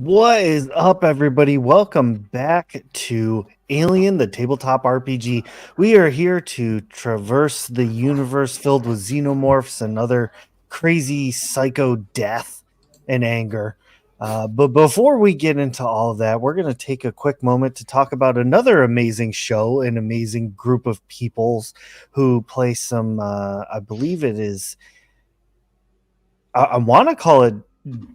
What is up, everybody? Welcome back to Alien, the tabletop RPG. We are here to traverse the universe filled with xenomorphs and other crazy psycho death and anger. But before we get into all of that, we're going to take a quick moment to talk about another amazing show, an amazing group of peoples who play some, I believe it is, I want to call it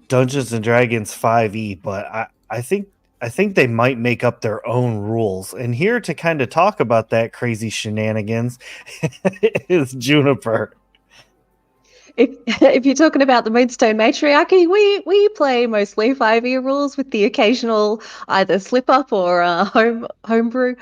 Dungeons and Dragons 5e, but I think they might make up their own rules. And here to kind of talk about that crazy shenanigans is Juniper. If you're talking about the Moonstone Matriarchy, we play mostly 5e rules with the occasional either slip up or homebrew.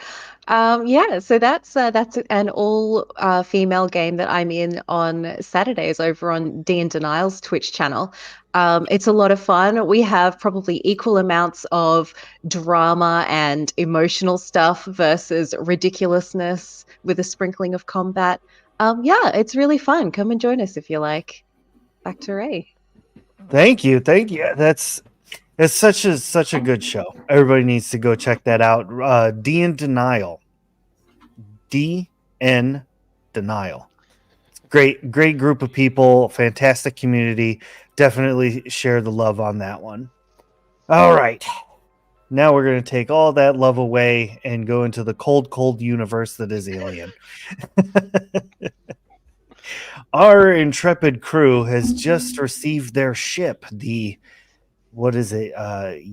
So that's an all female game that I'm in on Saturdays over on D and Denial's Twitch channel. It's a lot of fun. We have probably equal amounts of drama and emotional stuff versus ridiculousness with a sprinkling of combat. It's really fun. Come and join us if you like. Back to Ray. Thank you. It's such a good show. Everybody needs to go check that out. D and Denial. DN Denial. Great group of people, fantastic community. Definitely share the love on that one. All right. Now we're going to take all that love away and go into the cold universe that is Alien. Our intrepid crew has just received their ship, the USCSS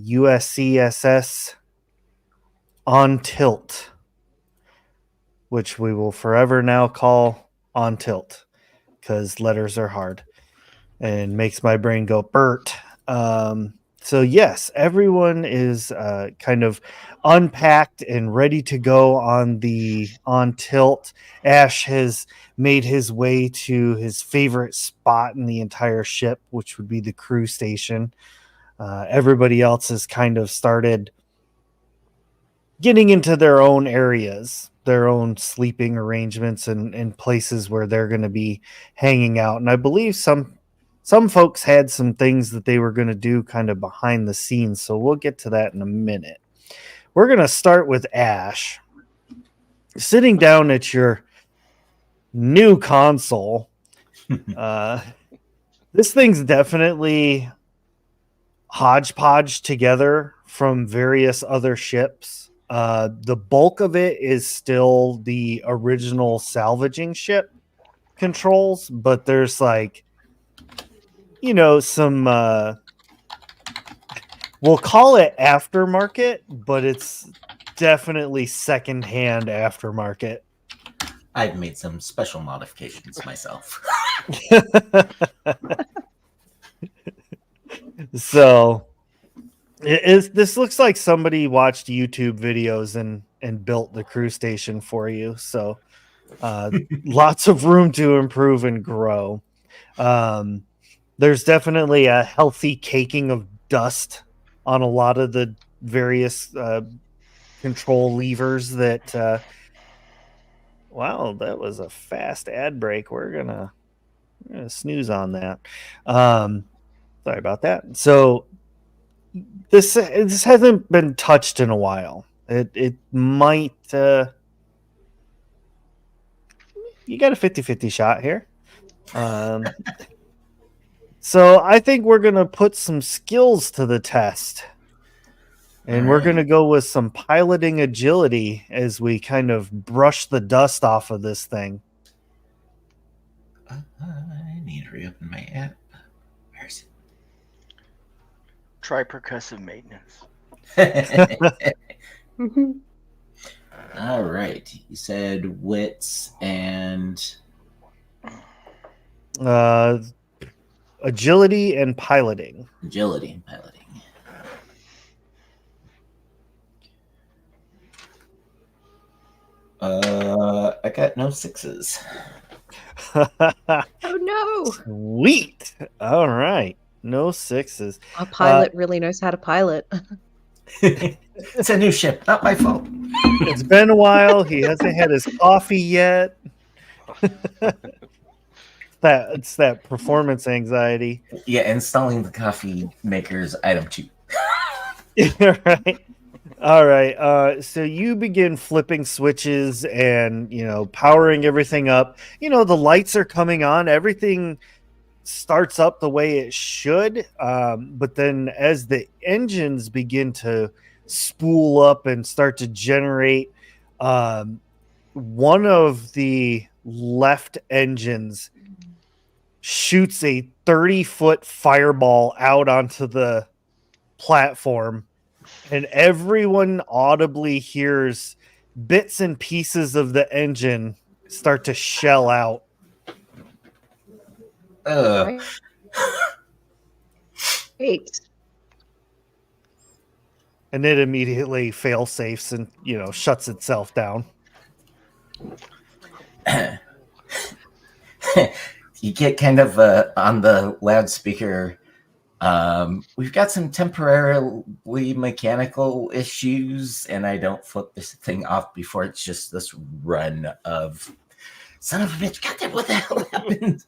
On Tilt, which we will forever now call On Tilt because letters are hard and makes my brain go Bert. So yes, everyone is kind of unpacked and ready to go on Tilt. Ash has made his way to his favorite spot in the entire ship, which would be the crew station. Everybody else has kind of started getting into their own areas, their own sleeping arrangements and places where they're going to be hanging out. And I believe some folks had some things that they were going to do kind of behind the scenes. So we'll get to that in a minute. We're going to start with Ash. Sitting down at your new console. This thing's definitely hodgepodge together from various other ships. The bulk of it is still the original salvaging ship controls, but there's some we'll call it aftermarket, but it's definitely secondhand aftermarket. I've made some special modifications myself. So this looks like somebody watched YouTube videos and built the crew station for you. So lots of room to improve and grow. There's definitely a healthy caking of dust on a lot of the various control levers that wow, that was a fast ad break. We're gonna snooze on that. Sorry about that. So this hasn't been touched in a while. It might you got a 50-50 shot here. So I think we're going to put some skills to the test. And we're going to go with some piloting agility as we kind of brush the dust off of this thing. I need to reopen my app. Where is it? Try percussive maintenance. All right. You said wits and... agility and piloting. Agility and piloting. I got no 6s. Oh no! Sweet. All right. No 6s. Our pilot really knows how to pilot. It's a new ship, not my fault. It's been a while. He hasn't had his coffee yet. It's that performance anxiety. Yeah, installing the coffee maker's item cheap. Right. All right. So you begin flipping switches and, powering everything up. The lights are coming on. Everything starts up the way it should. But then as the engines begin to spool up and start to generate, one of the left engines shoots a 30-foot fireball out onto the platform, and everyone audibly hears bits and pieces of the engine start to shell out. Ugh. Great. And it immediately fail safes and shuts itself down. You get kind of on the loudspeaker. We've got some temporarily mechanical issues, and I don't flip this thing off before it's just this run of son of a bitch. Goddamn, what the hell happened?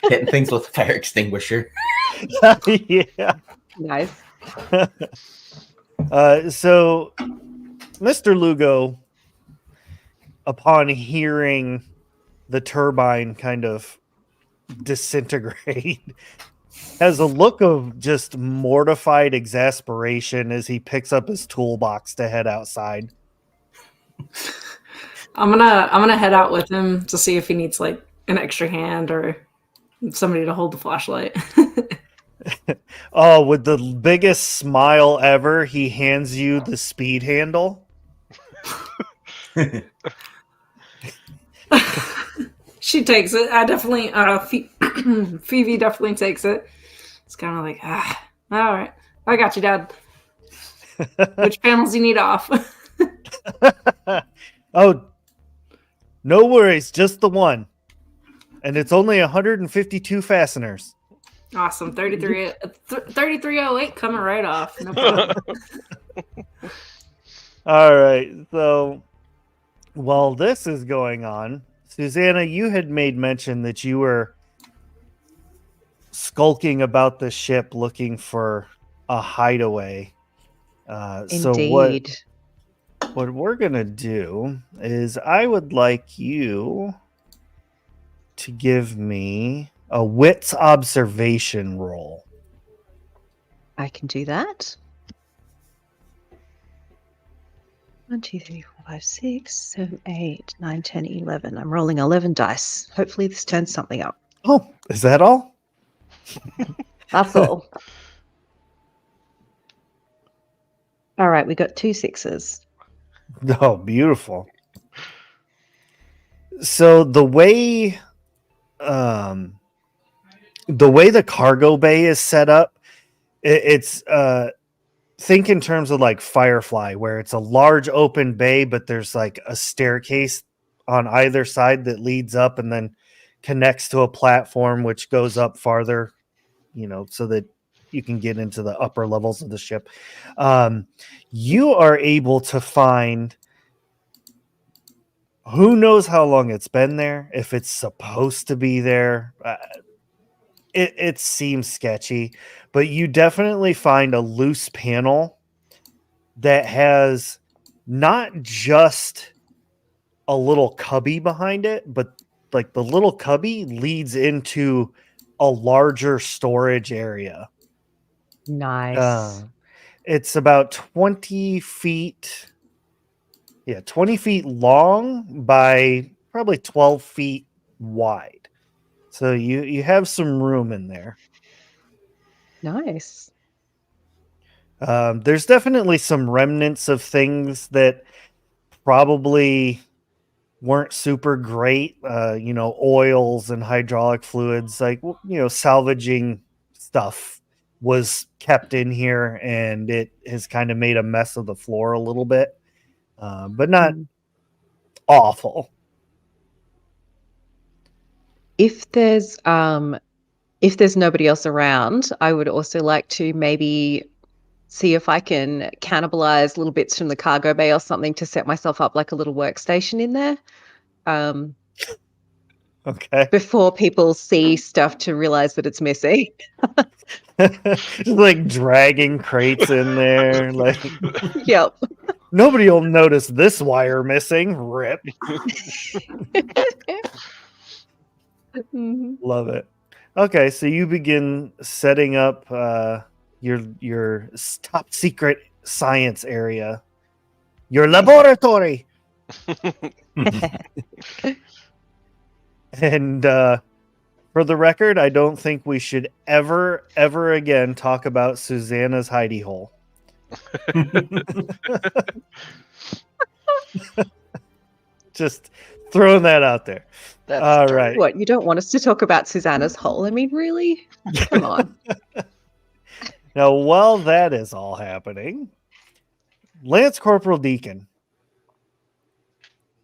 Hitting things with a fire extinguisher. Yeah. Nice. So, Mr. Lugo, upon hearing the turbine kind of disintegrate, has a look of just mortified exasperation as he picks up his toolbox to head outside. I'm gonna head out with him to see if he needs like an extra hand or somebody to hold the flashlight. Oh, with the biggest smile ever, he hands you the speed handle. She takes it. I definitely, Phoebe definitely takes it. It's kind of like, all right, I got you, Dad. Which panels do you need off? Oh, no worries, just the one. And it's only 152 fasteners. Awesome. 3308 coming right off. No problem. All right. So while this is going on, Susanna, you had made mention that you were skulking about the ship looking for a hideaway. Indeed. So what we're going to do is I would like you to give me a wits observation roll. I can do that. 1, 2, 3, 4, 5, 6, 7, 8, 9, 10, 11. I'm rolling 11 dice. Hopefully this turns something up. Oh, is that all? That's all. All right, we got 2 6s. Oh, beautiful. So the way the cargo bay is set up, it's think in terms of like Firefly, where it's a large open bay, but there's like a staircase on either side that leads up and then connects to a platform which goes up farther, so that you can get into the upper levels of the ship. You are able to find, who knows how long it's been there, if it's supposed to be there. It seems sketchy, but you definitely find a loose panel that has not just a little cubby behind it, but like the little cubby leads into a larger storage area. Nice. It's about 20 feet. Yeah, 20 feet long by probably 12 feet wide. So you have some room in there. Nice. There's definitely some remnants of things that probably weren't super great. Oils and hydraulic fluids, like, salvaging stuff was kept in here, and it has kind of made a mess of the floor a little bit, but not awful. If there's nobody else around, I would also like to maybe see if I can cannibalize little bits from the cargo bay or something to set myself up like a little workstation in there. Okay. before people see stuff to realize that it's missing. Just like dragging crates in there. Like Yep. nobody will notice this wire missing. Rip. Mhm. Love it. Okay, so you begin setting up your top secret science area, your laboratory, and for the record, I don't think we should ever again talk about Susanna's hidey hole. Just throwing that out there. That's All dirty. right. What, you don't want us to talk about Susanna's hole? I mean, really? Come on. Now, while that is all happening, Lance Corporal Deacon,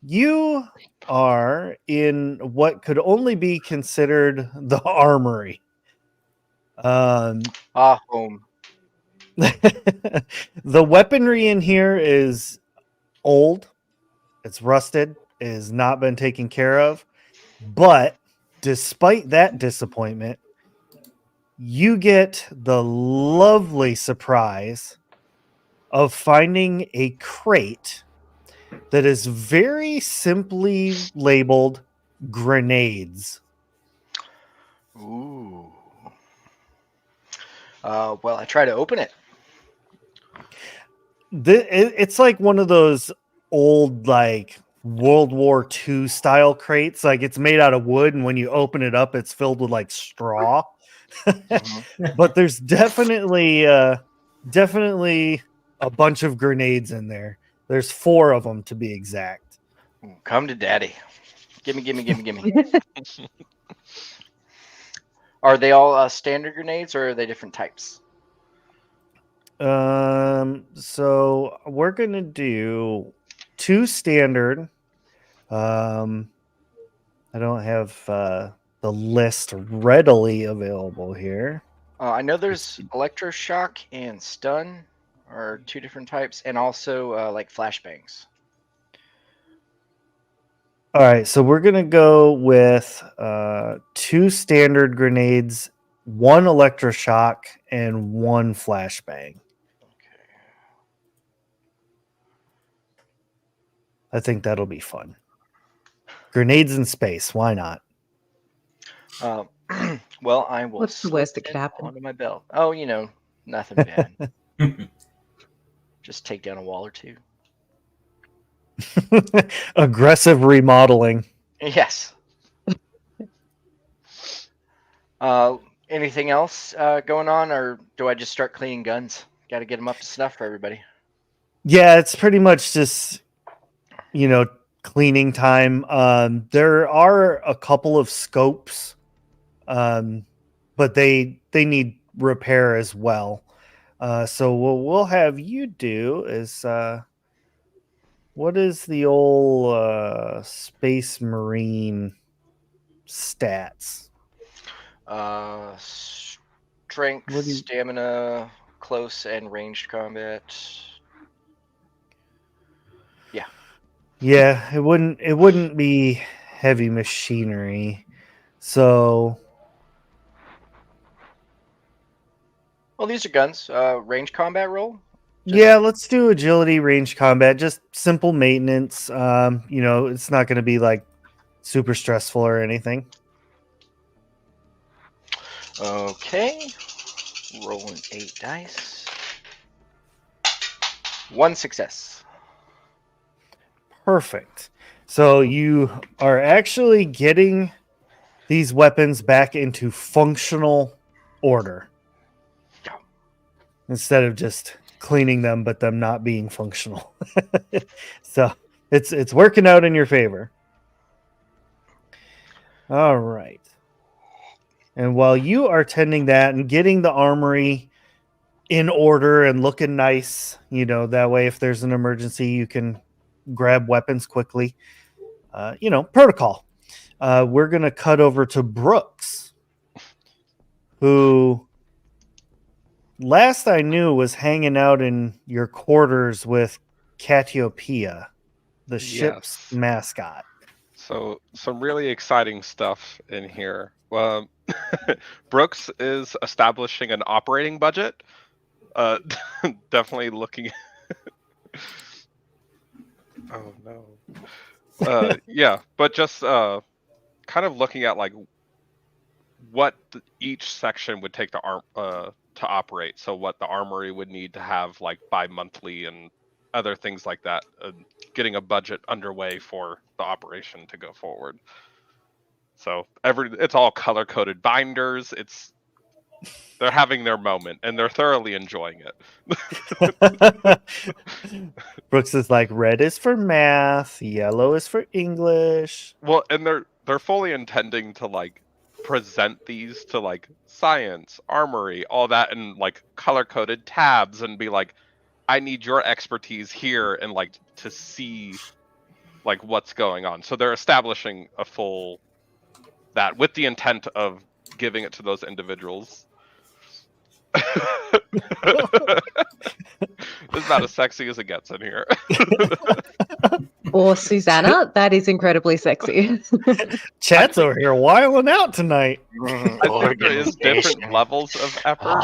you are in what could only be considered the armory. Home. The weaponry in here is old, it's rusted, it has not been taken care of. But despite that disappointment, you get the lovely surprise of finding a crate that is very simply labeled grenades. Ooh. Well, I try to open it. It's like one of those old, like World War II style crates. Like it's made out of wood, and when you open it up, it's filled with like straw. But there's definitely a bunch of grenades in there. There's 4 of them to be exact. Come to daddy. Gimme. Are they all standard grenades, or are they different types? So we're gonna do 2 standard. I don't have the list readily available here. I know there's electroshock and stun are 2 different types, and also like flashbangs. All right, so we're gonna go with 2 standard grenades, 1 electroshock, and 1 flashbang. I think that'll be fun. Grenades in space, why not? Well, I will. What's the worst that slip could it happen? Onto my belt. Oh, nothing bad. Just take down a wall or 2. Aggressive remodeling. Yes. Anything else going on, or do I just start cleaning guns? Got to get them up to snuff for everybody. Yeah, it's pretty much just cleaning time. There are a couple of scopes, but they need repair as well. So what we'll have you do is what is the old Space Marine stats? Strength, What do you- stamina, close and ranged combat. Yeah, it wouldn't be heavy machinery. So Well, these are guns. Range combat roll. yeah, let's do agility, range combat, just simple maintenance. It's not going to be like super stressful or anything. Okay. Rolling 8 dice. 1 success. Perfect. So you are actually getting these weapons back into functional order Yeah. instead of just cleaning them, but them not being functional. So it's working out in your favor. All right. And while you are tending that and getting the armory in order and looking nice, that way if there's an emergency, you can grab weapons quickly. Protocol. We're going to cut over to Brooks, who last I knew was hanging out in your quarters with Catiopia, the ship's mascot. So some really exciting stuff in here. Brooks is establishing an operating budget. Definitely looking. Oh no. Yeah, but just kind of looking at like what each section would take to operate. So what the armory would need to have like bi-monthly and other things like that. Getting a budget underway for the operation to go forward. So it's all color-coded binders. They're having their moment and they're thoroughly enjoying it. Brooks is like, red is for math, yellow is for English. Well, and they're fully intending to like present these to like science, armory, all that, and like color-coded tabs, and be like, I need your expertise here, and like to see like what's going on. So they're establishing a full that with the intent of giving it to those individuals. It's about as sexy as it gets in here. Or Susanna, that is incredibly sexy. Chat's over here wiling out tonight. I think there is different levels of effort.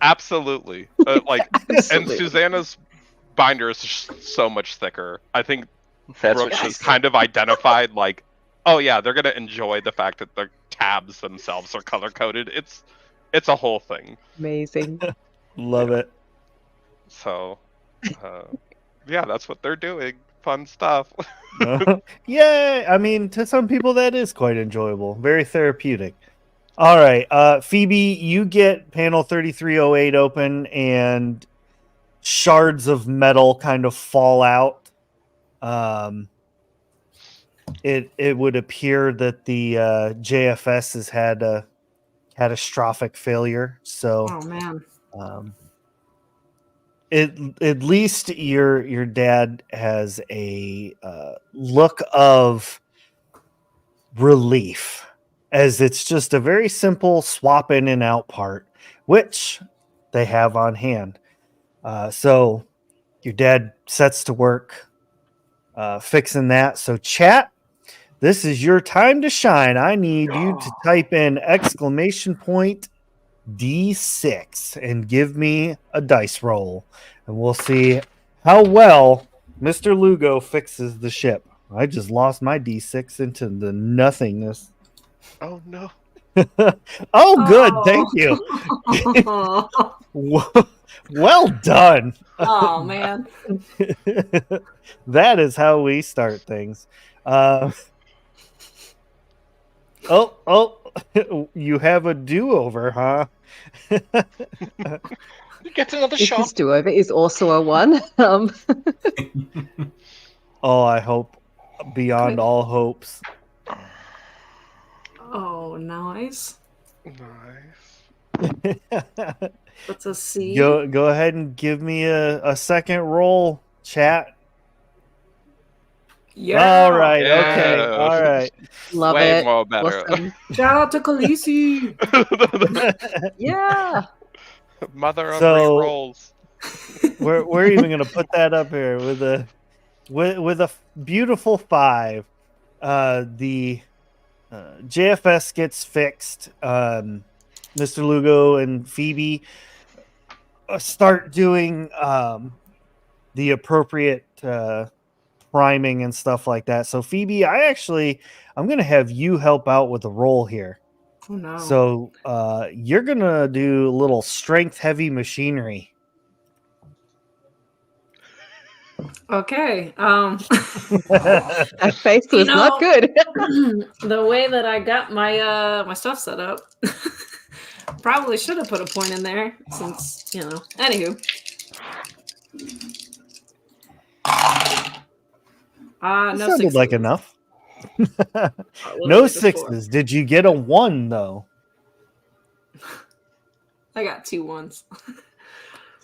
Absolutely. And Susanna's binder is just so much thicker. I think That's Brooks what she has said. kind of identified like, oh yeah, they're gonna enjoy the fact that the tabs themselves are color coded. It's a whole thing. Amazing. Love it. So, yeah, that's what they're doing. Fun stuff. Yeah, I mean, to some people that is quite enjoyable. Very therapeutic. All right, Phoebe, you get panel 3308 open, and shards of metal kind of fall out. It would appear that the JFS has had a catastrophic failure. So, Oh man. at least your dad has a look of relief, as it's just a very simple swap in and out part, which they have on hand. So your dad sets to work fixing that. So chat, this is your time to shine. I need you to type in !D6 and give me a dice roll, and we'll see how well Mr. Lugo fixes the ship. I just lost my D6 into the nothingness. Oh no. Oh, good. Thank you. Well done. Oh man. That is how we start things. Oh, you have a do-over, huh? You get another If shot. this do-over is also a 1. Oh, I hope beyond all hopes. Oh, nice. Nice. That's a C. Go ahead and give me a second roll, chat. Yeah. All right. Yeah. Okay. All right. Love Way it. more better. Awesome. Shout out to Khaleesi. Yeah. Mother of So- re-rolls. We're even gonna put that up here with a beautiful 5. The JFS gets fixed. Mr. Lugo and Phoebe start doing the appropriate priming and stuff like that. So Phoebe, I'm gonna have you help out with the roll here. Oh no. So you're gonna do a little strength heavy machinery. Okay. That face was not good. The way that I got my my stuff set up, probably should have put a point in there since, Anywho. No Sounded sixes. like enough. A little No bit of 6s. Did you get a 1 though? 4. I got 2 1s.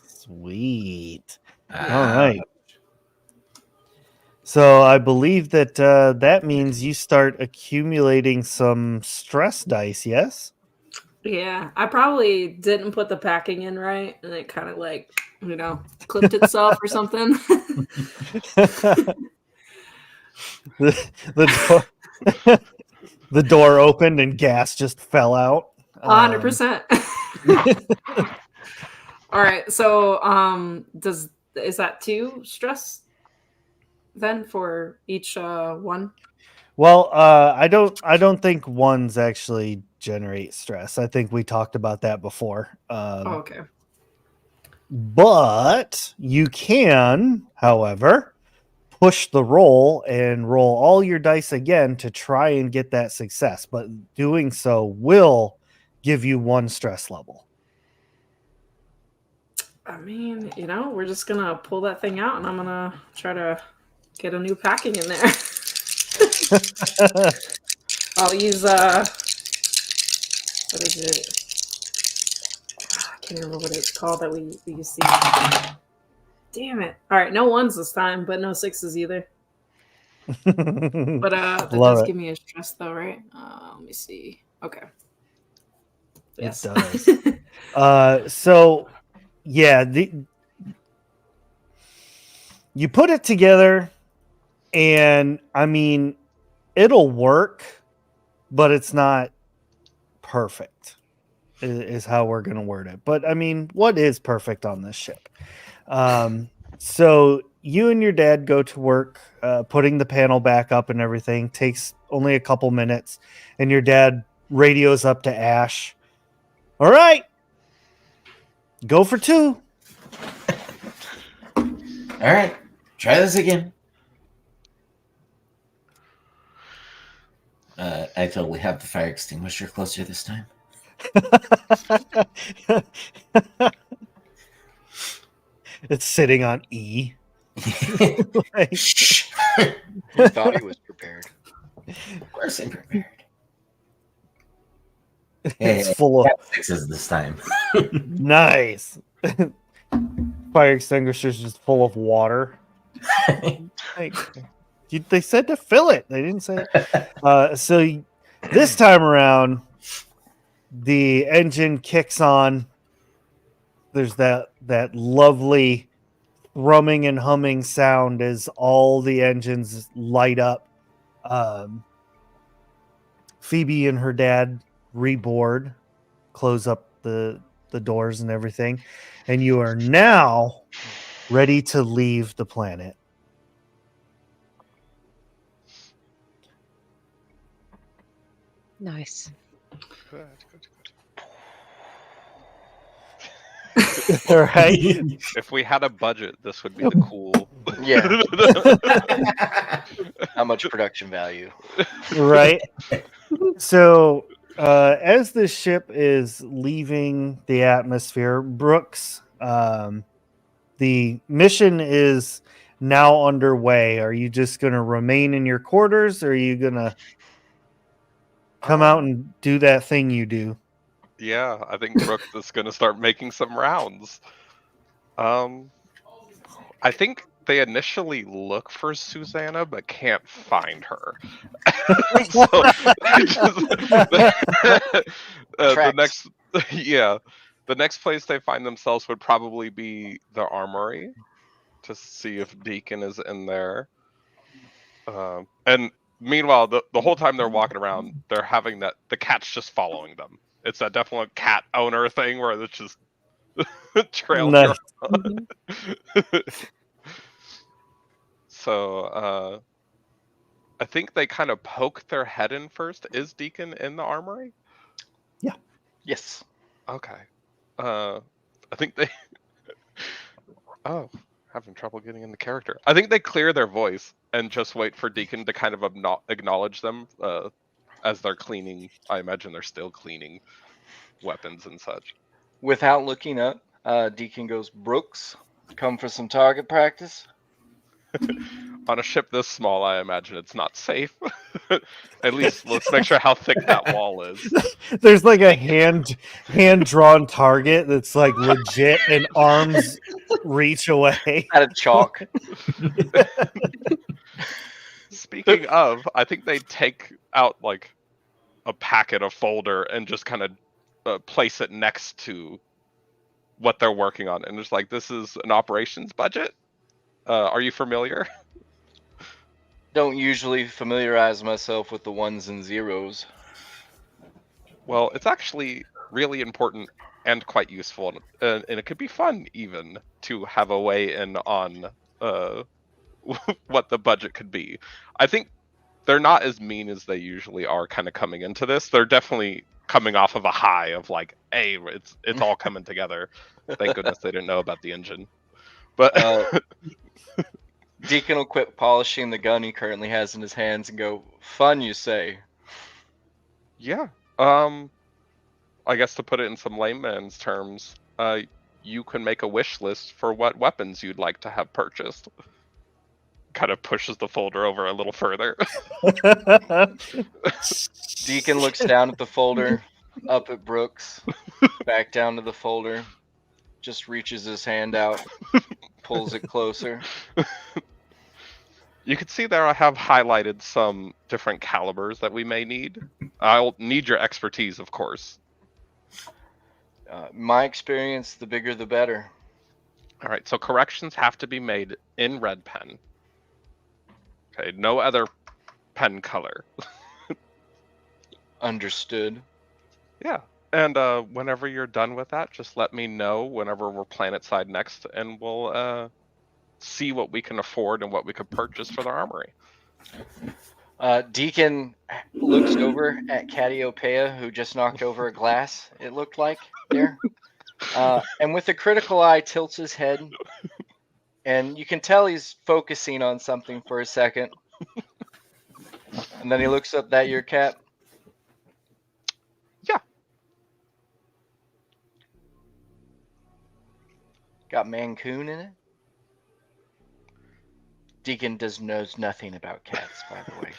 Sweet. All right. So I believe that that means you start accumulating some stress dice. Yes. Yeah, I probably didn't put the packing in right, and it kind of clipped itself or something. the door, the door opened and gas just fell out. 100%. All right. So, is that 2 stress then for each one? Well, I don't think ones actually generate stress. I think we talked about that before. Oh, okay. But you can, however, push the roll and roll all your dice again to try and get that success. But doing so will give you 1 stress level. I mean, we're just gonna pull that thing out, and I'm gonna try to get a new packing in there. I'll use what is it? I can't remember what it's called that we use. Damn it! All right, no 1s this time, but no 6s either. But that Love does it. give me a stress though, right? Let me see. Okay. Yes. It does. So yeah, you put it together, and I mean, it'll work, but it's not perfect. Is how we're going to word it. But I mean, what is perfect on this ship? So you and your dad go to work, putting the panel back up and everything. Takes only a couple minutes, and your dad radios up to Ash. All right, go for 2. All right, try this again. I totally have the fire extinguisher closer this time. It's sitting on E. Like, Shh. He thought he was prepared. Of course I'm prepared. it's full of 6s this time. nice. Fire extinguisher's just full of water. Like, they said to fill it. They didn't say. So this time around, the engine kicks on. There's that lovely thrumming and humming sound as all the engines light up. Phoebe and her dad reboard, close up the doors and everything, and you are now ready to leave the planet. Nice. Good. All right. If we had a budget, this would be the cool. Yeah. How much production value? Right. So as the ship is leaving the atmosphere, Brooks, the mission is now underway. Are you just going to remain in your quarters, or are you going to come out and do that thing you do? Yeah, I think Brooks is going to start making some rounds. I think they initially look for Susanna, but can't find her. So the next place they find themselves would probably be the armory to see if Deacon is in there. And meanwhile, the whole time they're walking around, they're having the cat's just following them. It's that definite cat owner thing where it's just trailing Nice. around. So I think they kind of poke their head in first. Is Deacon in the armory? Yeah. Yes. Okay. I think they. Oh, having trouble getting in the character. I think they clear their voice and just wait for Deacon to kind of acknowledge them as they're cleaning. I imagine they're still cleaning weapons and such. Without looking up, Deacon goes, Brooks, come for some target practice? On a ship this small, I imagine it's not safe. At least let's make sure how thick that wall is. There's like a hand-drawn target that's like legit and arms reach away. Out of chalk. Speaking of, I think they take out like a packet, a folder, and just kind of place it next to what they're working on. And it's like, this is an operations budget. Are you familiar? Don't usually familiarize myself with the ones and zeros. Well, it's actually really important and quite useful, and it could be fun even to have a weigh in on what the budget could be. I think they're not as mean as they usually are kind of coming into this. They're definitely coming off of a high of like, hey, it's all coming together. Thank goodness they didn't know about the engine. But Deacon will quit polishing the gun he currently has in his hands and go, "Fun, you say?" yeah, I guess to put it in some layman's terms, you can make a wish list for what weapons you'd like to have purchased. Kind of pushes the folder over a little further. Deacon looks down at the folder, up at Brooks, back down to the folder, just reaches his hand out, pulls it closer. You can see there I have highlighted some different calibers that we may need. I'll need your expertise, of course. My experience, the bigger the better. All right, so corrections have to be made in red pen. Okay, no other pen color. Understood. Yeah, and whenever you're done with that, just let me know whenever we're planet side next, and we'll see what we can afford and what we could purchase for the armory. Deacon looks over at Cassiopeia, who just knocked over a glass, it looked like, there. And with a critical eye, tilts his head. And you can tell he's focusing on something for a second. And then he looks up, "That your cap?" Yeah. Got Mancoon in it? Deacon knows nothing about cats, by the way.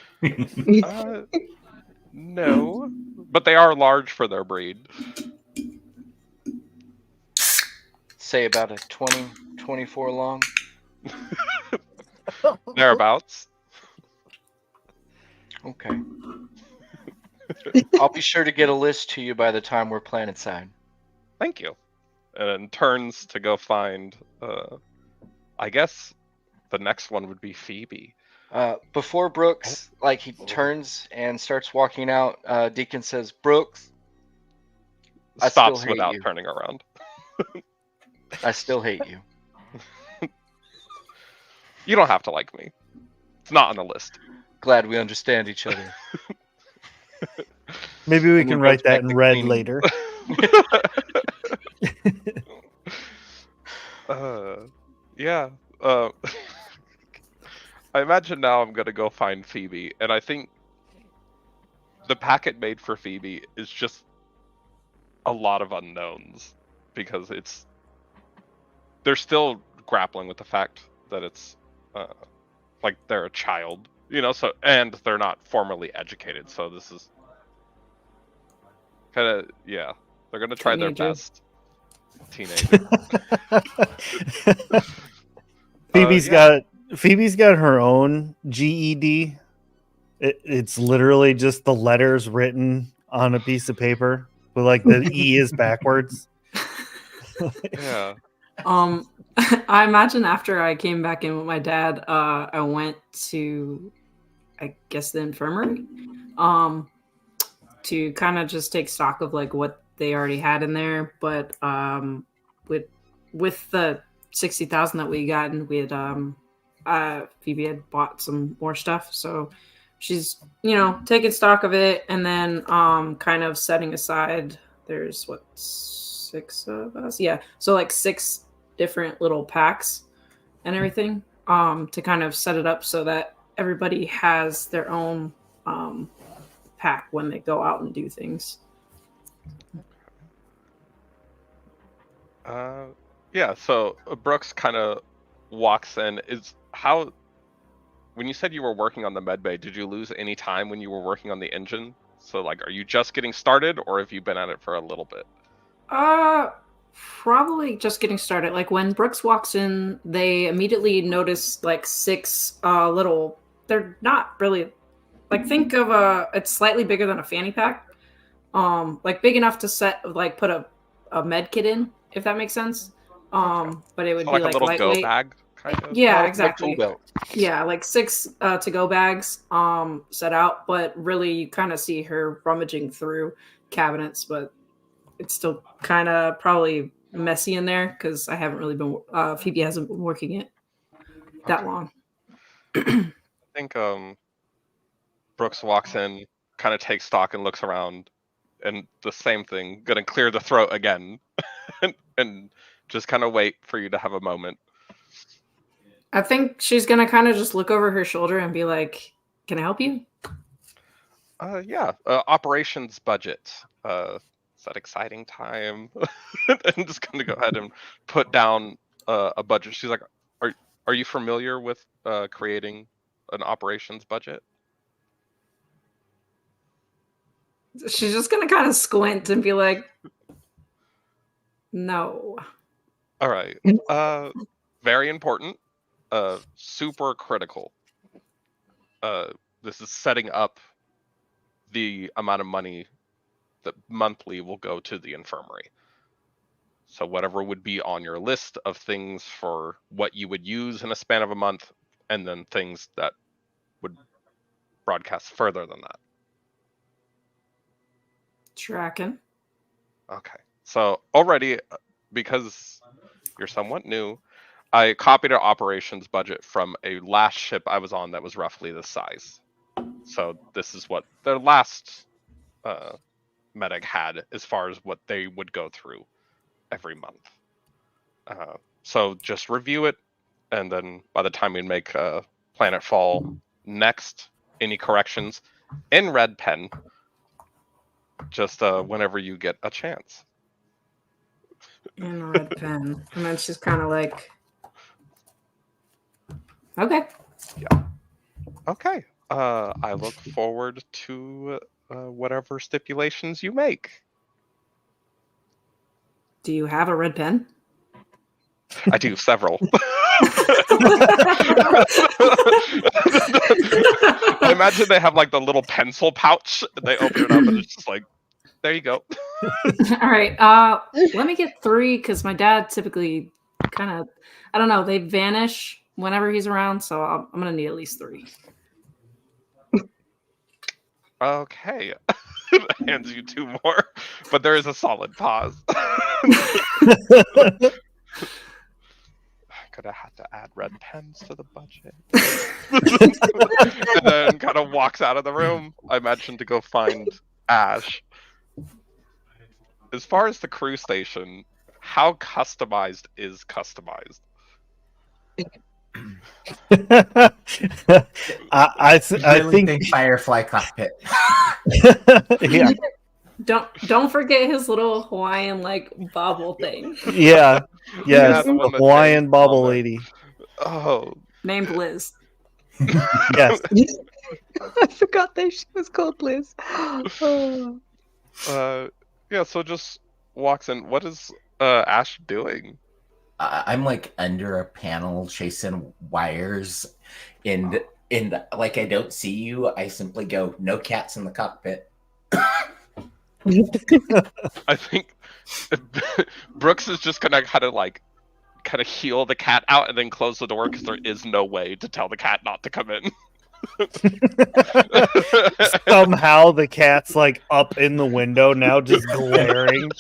No, but they are large for their breed. Say about a 20, 24 long. Thereabouts. Okay. I'll be sure to get a list to you by the time we're planetside. Thank you. And turns to go find, I guess the next one would be Phoebe. Before Brooks, he turns and starts walking out, Deacon says, "Brooks, I Stops still hate without you. turning around. I still hate you." You don't have to like me. It's not on the list. Glad we understand each other. Maybe we And can he write goes that back in to red cleaning. later. Yeah. I imagine now I'm gonna go find Phoebe, and I think the packet made for Phoebe is just a lot of unknowns because they're still grappling with the fact that it's they're a child, so, and they're not formally educated, so this is kind of, yeah, they're gonna try their Teenager. best. Teenager. Phoebe's got her own GED. It's literally just the letters written on a piece of paper, but the E is backwards. Yeah. I imagine after I came back in with my dad, I went to, I guess, the infirmary, to kind of just take stock of what they already had in there. But with the 60,000 that we gotten, we had Phoebe had bought some more stuff, so she's taking stock of it, and then kind of setting aside. There's 6 of us, yeah. So 6 different little packs and everything to kind of set it up so that everybody has their own pack when they go out and do things. Yeah, so Brooks kind of walks in. When you said you were working on the medbay, did you lose any time when you were working on the engine? So are you just getting started, or have you been at it for a little bit? Probably just getting started. When Brooks walks in, they immediately notice 6 little, they're not really, think of it's slightly bigger than a fanny pack. Big enough to put a med kit in, if that makes sense. But it would So be a little lightweight. go bag kind of. Yeah, Like exactly. tool belt. Yeah, like 6 to-go bags set out, but really you kind of see her rummaging through cabinets, but it's still kind of probably messy in there because I haven't really been Phoebe hasn't been working it that Okay. long. I think Brooks walks in, kind of takes stock and looks around, and the same thing, gonna clear the throat again, and just kind of wait for you to have a moment. I think she's gonna kind of just look over her shoulder and be like, "Can I help you?" Yeah, operations budget. It's that exciting time. I'm just gonna go ahead and put down a budget. She's like, "Are you familiar with creating an operations budget?" She's just gonna kind of squint and be like, "No." All right. Very important. Super critical. This is setting up the amount of money that monthly will go to the infirmary. So whatever would be on your list of things for what you would use in a span of a month, and then things that would broadcast further than that. Tracking. Okay. So already, because you're somewhat new, I copied our operations budget from a last ship I was on that was roughly this size. So this is what the last medic had as far as what they would go through every month. So just review it, and then by the time we make Planetfall next, any corrections in red pen, just whenever you get a chance. In a red pen. And then she's kind of like, "Okay." Okay. I look forward to whatever stipulations you make. Do you have a red pen? I do several. I imagine they have like the little pencil pouch. They open it up and it's just like, there you go. All right. Let me get 3 because my dad typically kind of, I don't know, they vanish whenever he's around, so I'm gonna need at least 3. Okay. Hands you 2 more, but there is a solid pause. Could have had to add red pens to the budget. And then kind of walks out of the room. I imagine to go find Ash. As far as the crew station, how customized is customized? I Really think big Firefly cockpit. yeah, Don't forget his little Hawaiian like bobble thing. yeah, yes, the one the that Hawaiian James bobble called it. lady. Oh, Named Liz. Yes, I forgot that she was called Liz. Oh. yeah. So just walks in. What is Ash doing? I'm like under a panel chasing wires, and like I don't see you. I simply go, "No cats in the cockpit." I think Brooks is just gonna kind of heel the cat out and then close the door because there is no way to tell the cat not to come in. somehow the cat's like up in the window now, just glaring.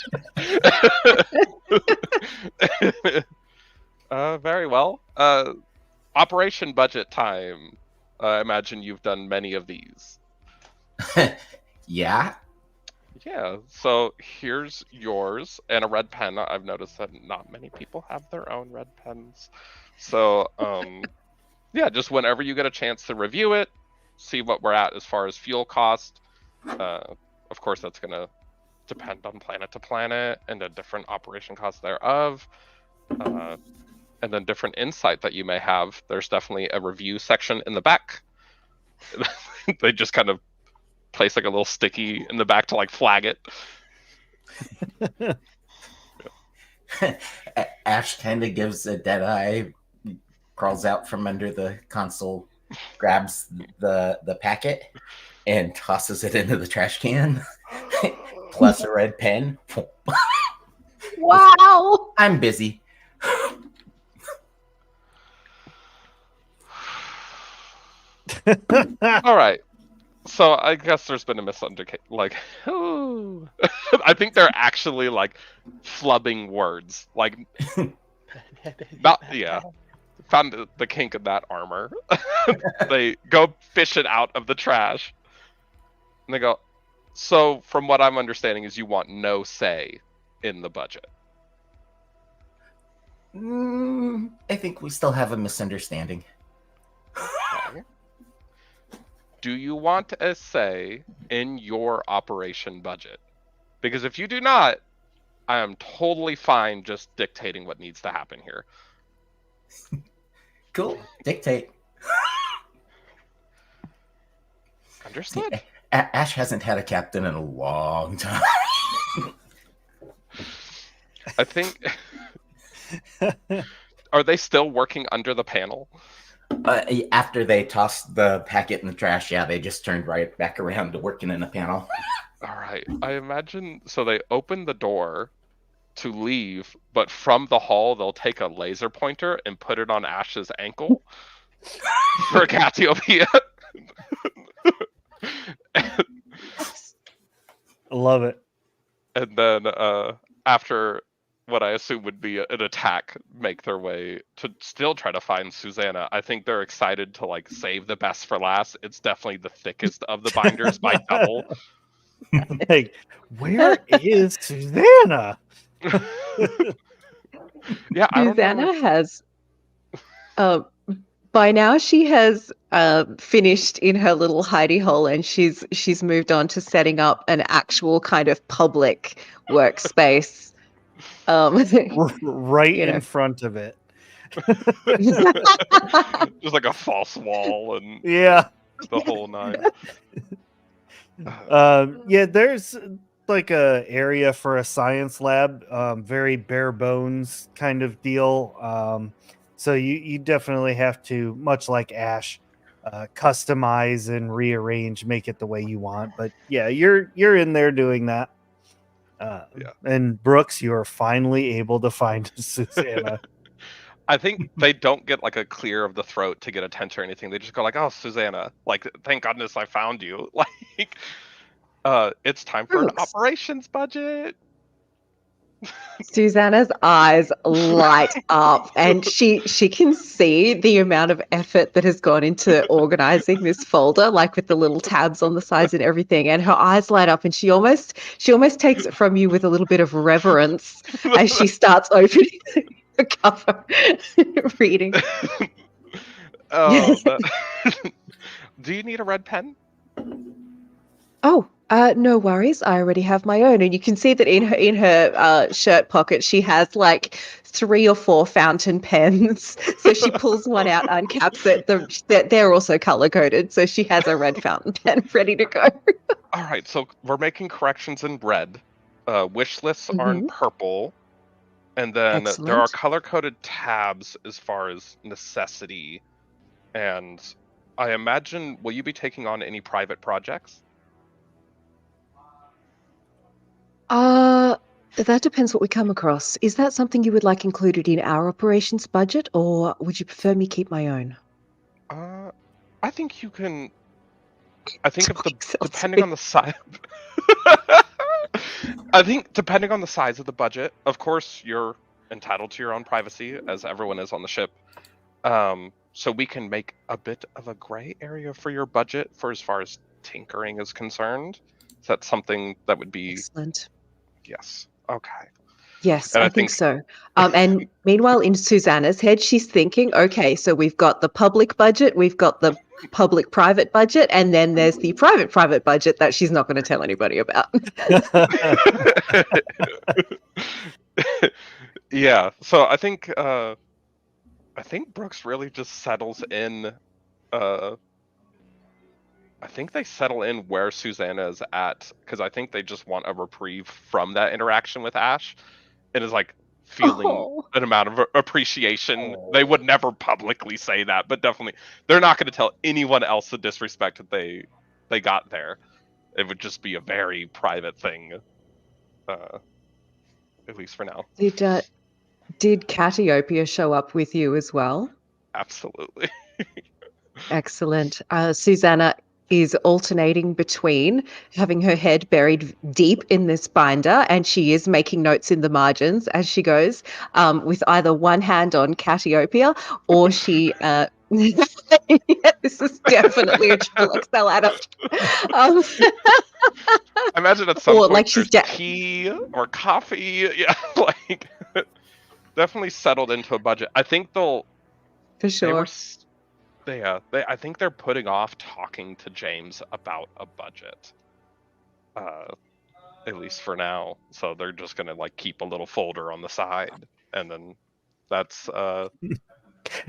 Very well. Operation budget time. I imagine you've done many of these. Yeah. Yeah, so here's yours and a red pen. I've noticed that not many people have their own red pens. So, yeah, just whenever you get a chance to review it, see what we're at as far as fuel cost. Of course, that's going to depend on planet to planet and the different operation costs thereof. And then different insight that you may have. There's definitely a review section in the back. They just kind of place like a little sticky in the back to like flag it. Ash kind of gives a dead eye, crawls out from under the console, grabs the packet, and tosses it into the trash can. Plus a red pen. Wow. I'm busy. All right. So I guess there's been a misunderstanding. Like, I think they're actually like flubbing words. Like, not yeah. Found the kink in that armor. They go fish it out of the trash, and they go. So, from what I'm understanding, is you want no say in the budget. I think we still have a misunderstanding. Okay. Do you want a say in your operation budget? Because if you do not, I am totally fine just dictating what needs to happen here. Cool. Dictate. Understood. Ash hasn't had a captain in a long time. I think. Are they still working under the panel? After they tossed the packet in the trash, yeah, they just turned right back around to working in a panel. All right. I imagine so they open the door to leave, but from the hall they'll take a laser pointer and put it on Ash's ankle for Cassiopeia. Love it. And then after what I assume would be an attack, make their way to still try to find Susanna. I think they're excited to like save the best for last. It's definitely the thickest of the binders by double. Like, where is Susanna? Yeah, I don't know. Susanna has, by now she has finished in her little hidey hole, and she's moved on to setting up an actual kind of public workspace. Right You know. in front of it. Just like a false wall and Yeah. the whole nine. Yeah, there's like a area for a science lab, very bare bones kind of deal. So you definitely have to, much like Ash, customize and rearrange, make it the way you want. But yeah, you're in there doing that. Yeah. And Brooks, you are finally able to find Susanna. I think they don't get like a clear of the throat to get attention or anything. They just go like, "Oh, Susanna! Like, thank goodness I found you!" Like, it's time for an Brooks. operations budget. Susanna's eyes light up, and she can see the amount of effort that has gone into organizing this folder, like with the little tabs on the sides and everything. And her eyes light up, and she almost takes it from you with a little bit of reverence as she starts opening the cover, reading. Oh, do you need a red pen? Oh, no worries. I already have my own, and you can see that in her shirt pocket she has like 3 or 4 fountain pens. So she pulls one out, uncaps it. They're also color coded, so she has a red fountain pen ready to go. All right, so we're making corrections in red. Wish lists are in purple, and then there are Excellent. color coded tabs as far as necessity. And I imagine, will you be taking on any private projects? That depends what we come across. Is that something you would like included in our operations budget, or would you prefer me keep my own? I think you can. I think if Twix, depending on the size. I think depending on the size of the budget, of course you're entitled to your own privacy, as everyone is on the ship. So we can make a bit of a gray area for your budget for as far as tinkering is concerned. Is that something that would be? Excellent. Yes. Okay. Yes, And I think so. And meanwhile, in Susanna's head, she's thinking, okay, so we've got the public budget, we've got the public-private budget, and then there's the private budget that she's not going to tell anybody about. Yeah. So I think Brooks really just settles in. I think they settle in where Susanna is at, because I think they just want a reprieve from that interaction with Ash, and is like feeling an amount of appreciation. They would never publicly say that, but definitely they're not going to tell anyone else the disrespect that they got there. It would just be a very private thing, at least for now. Did Cassiopeia show up with you as well? Absolutely. Excellent. Susanna is alternating between having her head buried deep in this binder, and she is making notes in the margins as she goes, with either one hand on Cassiopeia, or she. Yeah, this is definitely a triple XL adult. Um, I imagine at some Or, point like, she's there's tea or coffee. Yeah, like definitely settled into a budget. I think for they were sure. I think they're putting off talking to James about a budget. At least for now. So they're just gonna like keep a little folder on the side, and then that's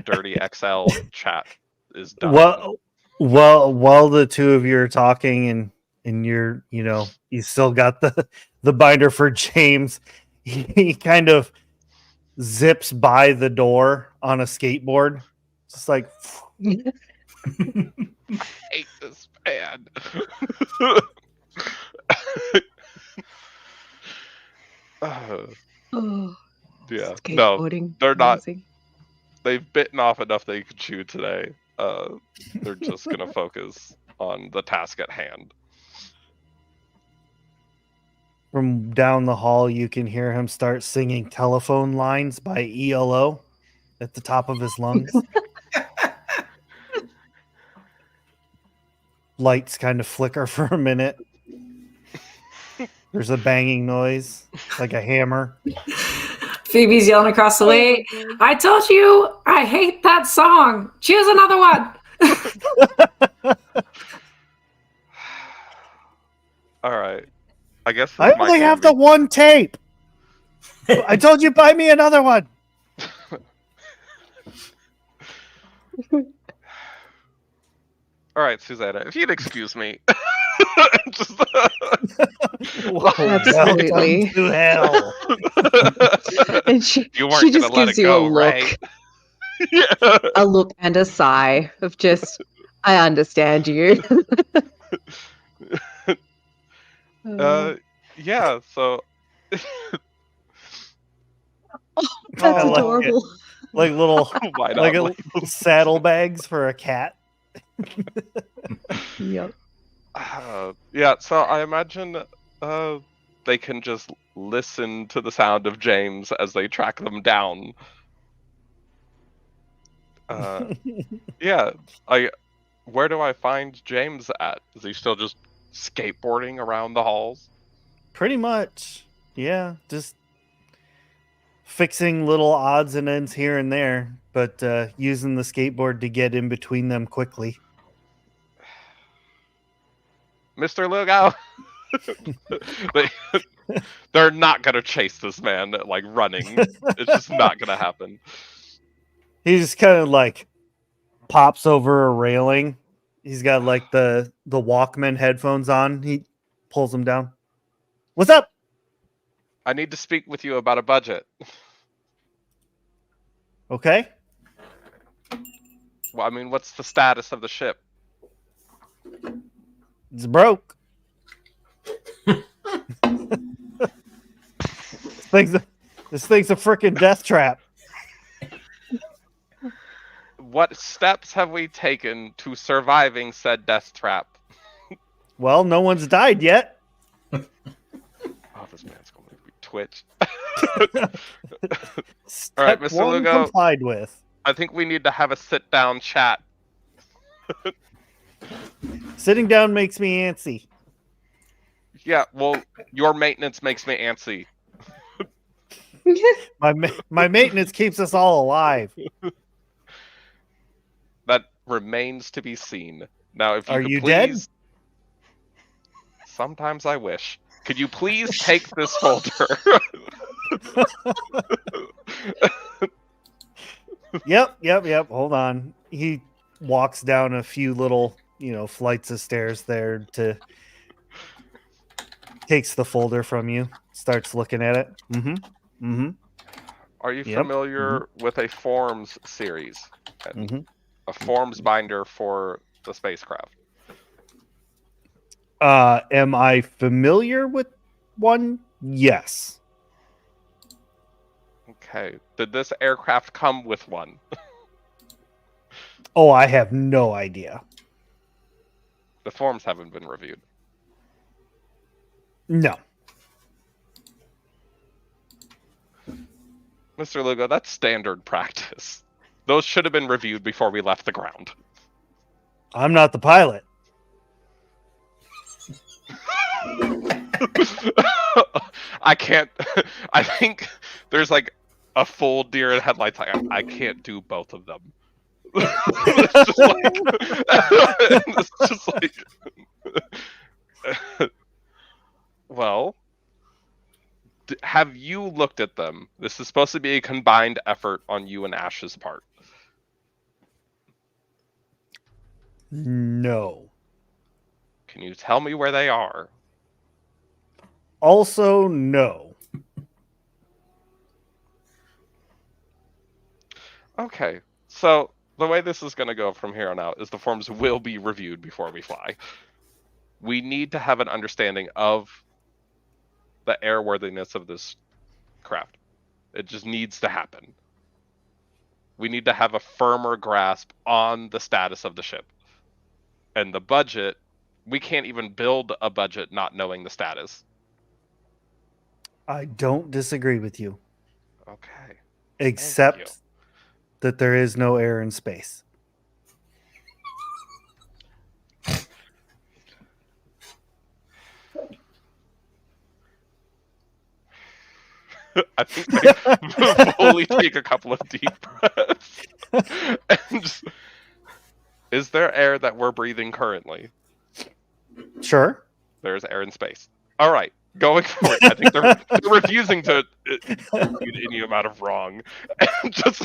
dirty XL chat is done. While the two of you are talking and you're, you still got the binder for James, he kind of zips by the door on a skateboard, just like I hate this man. Oh, Yeah, no, skateboarding. they're not. Amazing. They've bitten off enough they could chew today. They're just gonna focus on the task at hand. from down the hall you can hear him start singing Telephone Lines by ELO at the top of his lungs. Lights kind of flicker for a minute. There's a banging noise, like a hammer. Phoebe's yelling across the way. I told you I hate that song. Choose another one. All right, I guess this I might only be have the one tape. I told you buy me another one. All right, Susanna, if you'd excuse me. Just, Absolutely. Welcome to hell. And she You weren't she gonna just let gives it you go, a look, right? Yeah. a look and a sigh of just, I understand you. Yeah. So. That's I like it. adorable. Like little Why not? like a little saddlebags for a cat. Yep. Yeah, so I imagine they can just listen to the sound of James as they track them down. Yeah, where do I find James at? Is he still just skateboarding around the halls? Pretty much. Yeah, just fixing little odds and ends here and there, but using the skateboard to get in between them quickly. Mr. Lugo! They're not gonna chase this man like running. It's just not gonna happen. He just kind of like pops over a railing. He's got like the Walkman headphones on. He pulls them down. What's up? I need to speak with you about a budget. Okay. Well, I mean, what's the status of the ship? It's broke. This thing's a freaking death trap. What steps have we taken to surviving said death trap? Well, no one's died yet. Oh, this man's going to be Twitch. Step All right, Mr. one Lugo. complied with. I think we need to have a sit-down chat. Sitting down makes me antsy. Yeah, well, your maintenance makes me antsy. My maintenance keeps us all alive. That remains to be seen. Now, if you Are could you please... dead? Sometimes I wish. Could you please take this folder? Yep. Hold on. He walks down a few little, flights of stairs there takes the folder from you, starts looking at it. Are you Yep. familiar with a forms series? A forms binder for the spacecraft? Am I familiar with one? Yes. Okay. Did this aircraft come with one? Oh, I have no idea. The forms haven't been reviewed. No. Mr. Lugo, that's standard practice. Those should have been reviewed before we left the ground. I'm not the pilot. I can't. I think there's like a full deer in headlights. I can't do both of them. It's just like well, have you looked at them? This is supposed to be a combined effort on you and Ash's part. No. Can you tell me where they are? Also, no. Okay, so the way this is going to go from here on out is the forms will be reviewed before we fly. We need to have an understanding of the airworthiness of this craft. It just needs to happen. We need to have a firmer grasp on the status of the ship. And the budget, we can't even build a budget not knowing the status. I don't disagree with you. Okay. Except that there is no air in space. I think we fully take a couple of deep breaths. And just, is there air that we're breathing currently? Sure. There's air in space. All right, going forward. I think they're refusing to include any amount of wrong. And just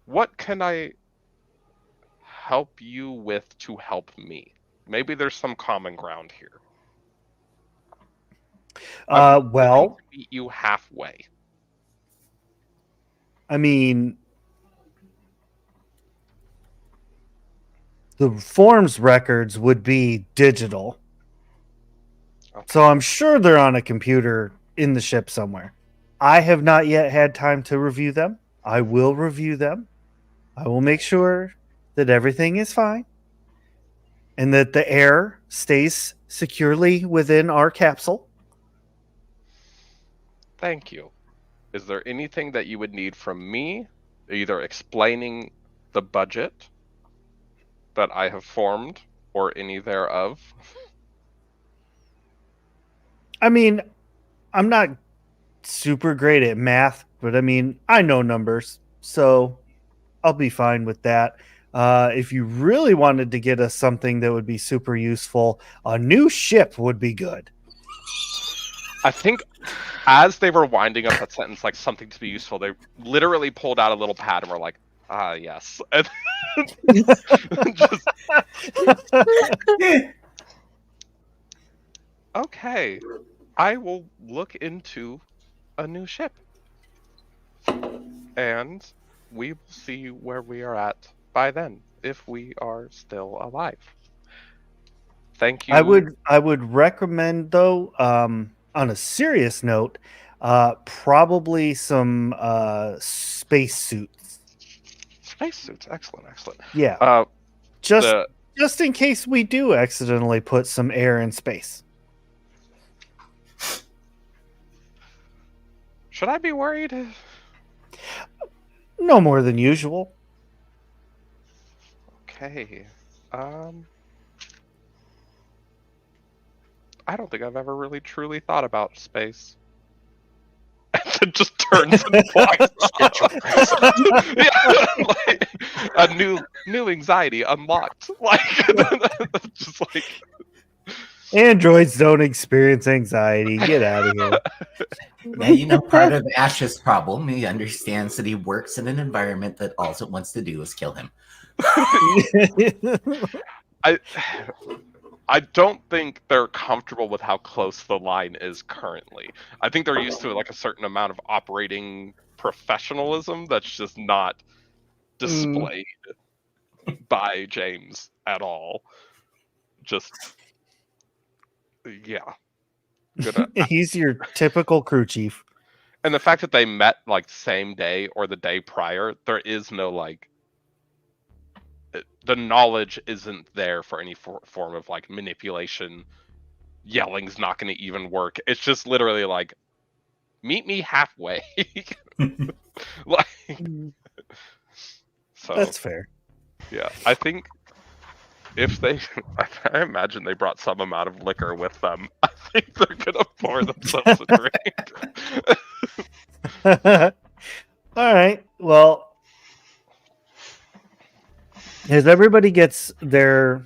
what can I help you with to help me? Maybe there's some common ground here. I'm willing to meet you halfway. I mean, the forms records would be digital. Okay. So I'm sure they're on a computer in the ship somewhere. I have not yet had time to review them. I will review them. I will make sure that everything is fine and that the air stays securely within our capsule. Thank you. Is there anything that you would need from me, either explaining the budget that I have formed or any thereof? I mean, I'm not super great at math, but I mean, I know numbers, so I'll be fine with that. If you really wanted to get us something that would be super useful, a new ship would be good. I think as they were winding up that sentence, like something to be useful, they literally pulled out a little pad and were like, ah, yes. And just, okay, I will look into a new ship. And we will see where we are at by then, if we are still alive. Thank you. I would recommend, though, on a serious note, probably some space suits. Space suits, excellent. Yeah. Just in case we do accidentally put some air in space. Should I be worried? No more than usual. Okay. I don't think I've ever really truly thought about space. It just turns and flies off. Yeah, like, a new anxiety unlocked. Like just like Androids don't experience anxiety. Get out of here. Yeah, you know, part of Ash's problem, he understands that he works in an environment that all it wants to do is kill him. I don't think they're comfortable with how close the line is currently. I think they're used to like a certain amount of operating professionalism that's just not displayed by James at all. Just yeah. He's your typical crew chief. And the fact that they met like same day or the day prior, there is no like the knowledge isn't there for any form of like manipulation. Yelling's not going to even work. It's just literally like, meet me halfway. Like, Mm. so That's fair. yeah, I think if they, I imagine they brought some amount of liquor with them. I think they're gonna pour themselves a drink. All right. Well, as everybody gets their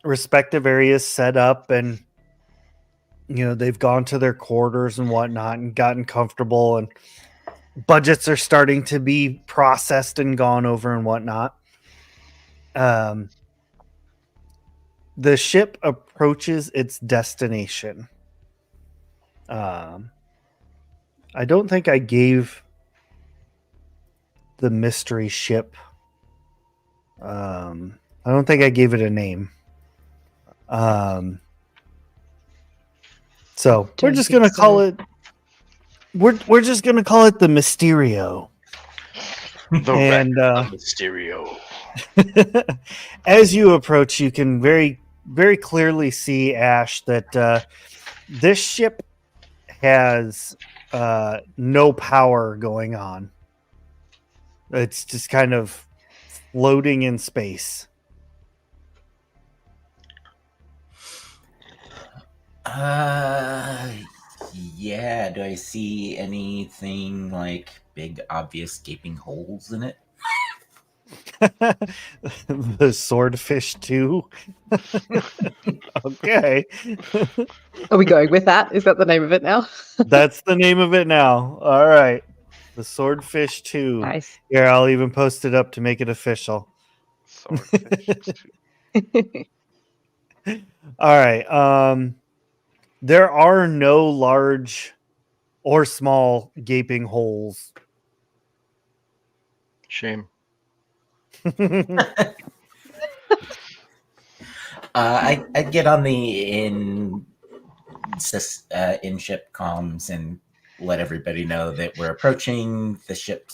respective areas set up and they've gone to their quarters and whatnot and gotten comfortable and budgets are starting to be processed and gone over and whatnot. The ship approaches its destination. I don't think I gave the mystery ship. I don't think I gave it a name. So we're just gonna call it. We're just gonna call it the Mysterio. The Mysterio. As you approach, you can very, very clearly see, Ash, that this ship has no power going on. It's just kind of floating in space. Yeah. Do I see anything like big, obvious gaping holes in it? The swordfish too. Okay. Are we going with that? Is that the name of it now? That's the name of it now. All right. The swordfish 2. Nice. Here, I'll even post it up to make it official. Swordfish. All right. There are no large or small gaping holes. Shame. I'd get on the in-ship comms and let everybody know that we're approaching. The ship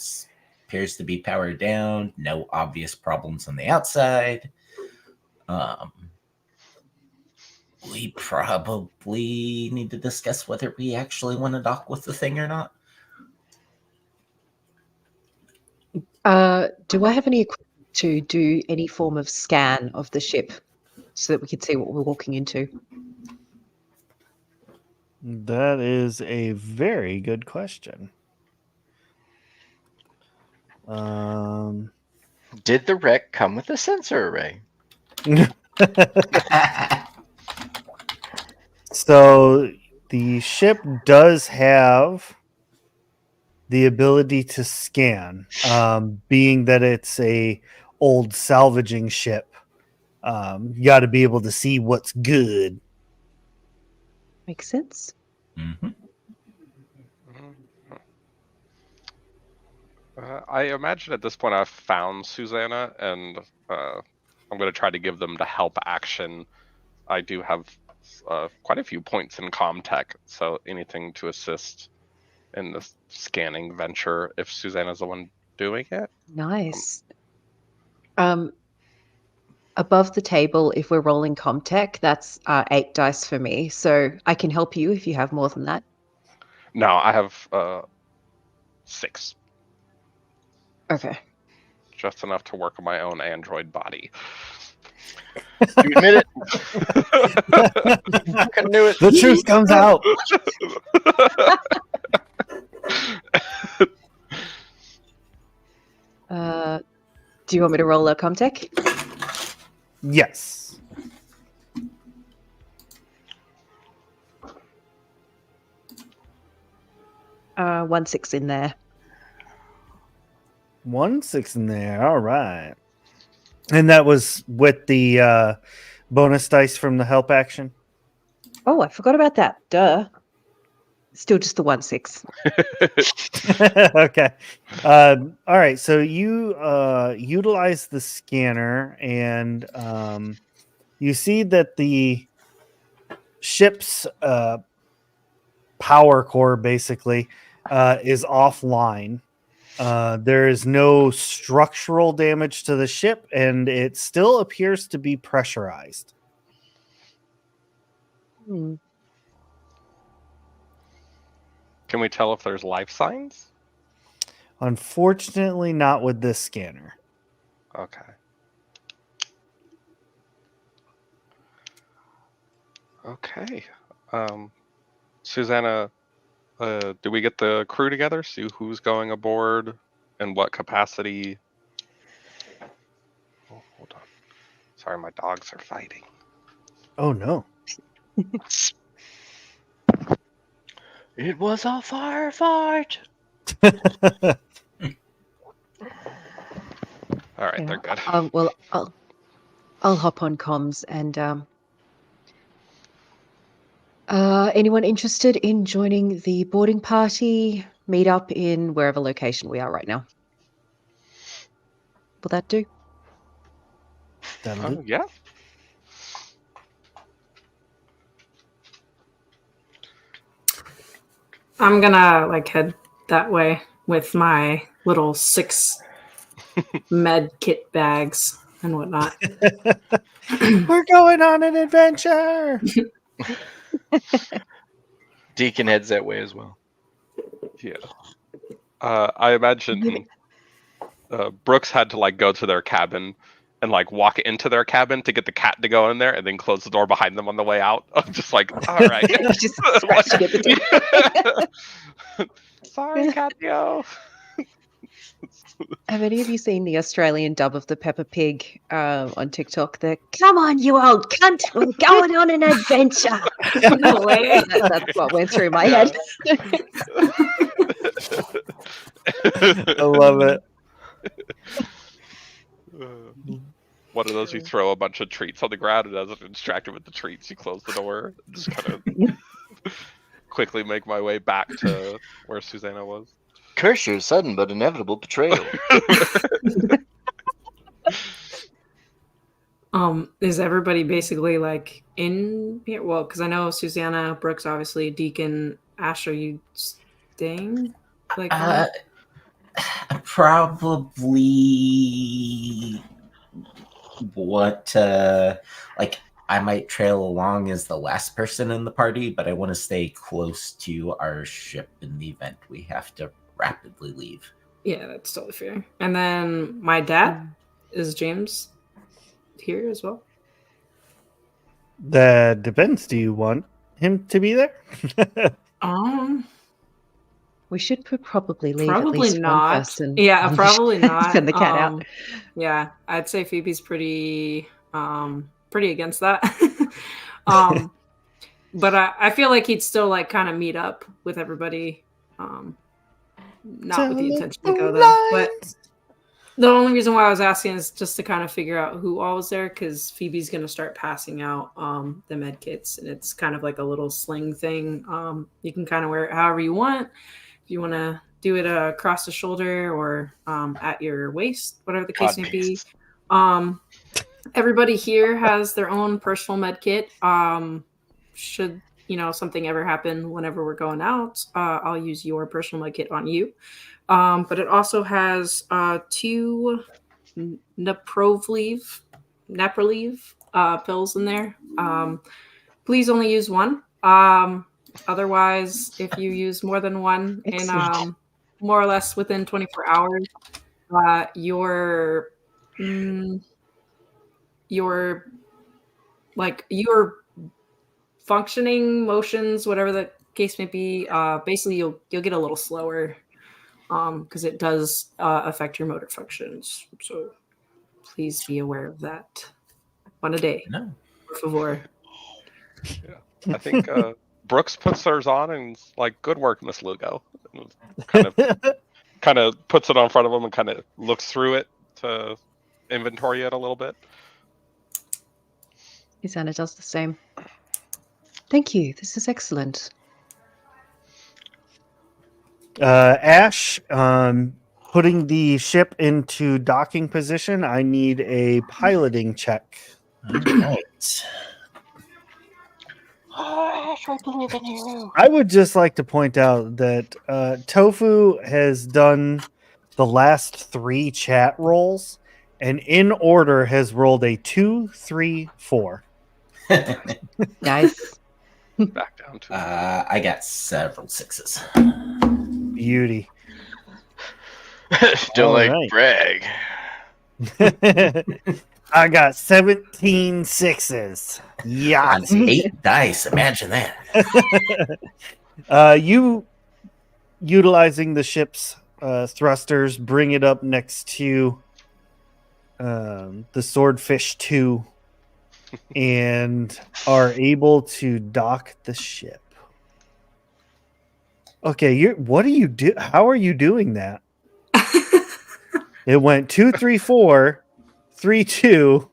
appears to be powered down. No obvious problems on the outside. We probably need to discuss whether we actually want to dock with the thing or not. Do I have any equipment to do any form of scan of the ship so that we can see what we're walking into? That is a very good question. Did the wreck come with a sensor array? So the ship does have the ability to scan, being that it's a old salvaging ship. You got to be able to see what's good. Makes sense. Mm-hmm. I imagine at this point I've found Susanna, and I'm going to try to give them the help action. I do have quite a few points in Comtech, so anything to assist in the scanning venture if Susanna's the one doing it. Nice. Above the table, if we're rolling Comtech, that's 8 dice for me. So I can help you if you have more than that. No, I have 6. Okay. Just enough to work on my own android body. You admit it? I knew it. The truth comes out. Do you want me to roll a Comtech? Yes. Uh, 1-6 in there. 1-6 in there. All right. And that was with the bonus dice from the help action? Oh, I forgot about that. Duh. Still just the 1-6. Okay. All right. So you utilize the scanner, and you see that the ship's power core basically is offline. There is no structural damage to the ship, and it still appears to be pressurized. Hmm. Can we tell if there's life signs? Unfortunately, not with this scanner. Okay. Okay. Susanna, do we get the crew together? See who's going aboard and what capacity? Oh, hold on. Sorry, my dogs are fighting. Oh no. It was a firefight. All right, Yeah. they're good. Well, I'll hop on comms and anyone interested in joining the boarding party? Meet up in wherever location we are right now. Will that do? That'll do. Yeah. I'm gonna like head that way with my little 6 med kit bags and whatnot. We're going on an adventure. Deacon heads that way as well. Yeah. I imagine Brooks had to like go to their cabin and like walk into their cabin to get the cat to go in there and then close the door behind them on the way out. I'm just like, all right. Just scratching at the door. Sorry, Catio. Have any of you seen the Australian dub of the Peppa Pig on TikTok? The "Come on, you old cunt, we're going on an adventure." No way. That's what went through my head. I love it. One of those you throw a bunch of treats on the ground and as I'm distracted with the treats, you close the door. Just kind of quickly make my way back to where Susanna was. Curse your sudden but inevitable betrayal. Is everybody basically like in here? Well, because I know Susanna, Brooks, obviously, Deacon, Ash, are you staying? Like, Probably what like I might trail along as the last person in the party, but I want to stay close to our ship in the event we have to rapidly leave. yeah, that's totally fair. And then my dad, is James here as well? That depends. Do you want him to be there? We should probably leave at Probably least not. one person. Yeah, on the probably ship. not. Send the cat out. Yeah, I'd say Phoebe's pretty against that. But I feel like he'd still like kind of meet up with everybody. Not with the intention to go though. But the only reason why I was asking is just to kind of figure out who all was there, because Phoebe's gonna start passing out the med kits, and it's kind of like a little sling thing. You can kind of wear it however you want. If you want to do it across the shoulder or at your waist, whatever the case may be. Everybody here has their own personal med kit. Should something ever happen whenever we're going out, I'll use your personal med kit on you. But it also has 2 Naproleve pills in there. Please only use one. Otherwise, if you use more than one in more or less within 24 hours, your functioning motions, whatever the case may be, basically you'll get a little slower because it does affect your motor functions. So please be aware of that. One a day. No. Por favor. Yeah. I think Brooks puts hers on and is like, "Good work, Miss Lugo." And kind of puts it on front of him and kind of looks through it to inventory it a little bit. Susanna does the same. Thank you. This is excellent. Ash, putting the ship into docking position, I need a piloting check. All right. Oh, Ash, I believe in you. I would just like to point out that Tofu has done the last 3 chat rolls, and in order has rolled a 2, 3, 4. Nice. Back down to I got several 6s. Beauty. Don't All like right. brag. I got 17 6s. Yeah. On 8 dice. Imagine that. You utilizing the ship's thrusters, bring it up next to the Swordfish 2 and are able to dock the ship. Okay, what do you do? How are you doing that? It went 2, 3, 4, 3, 2.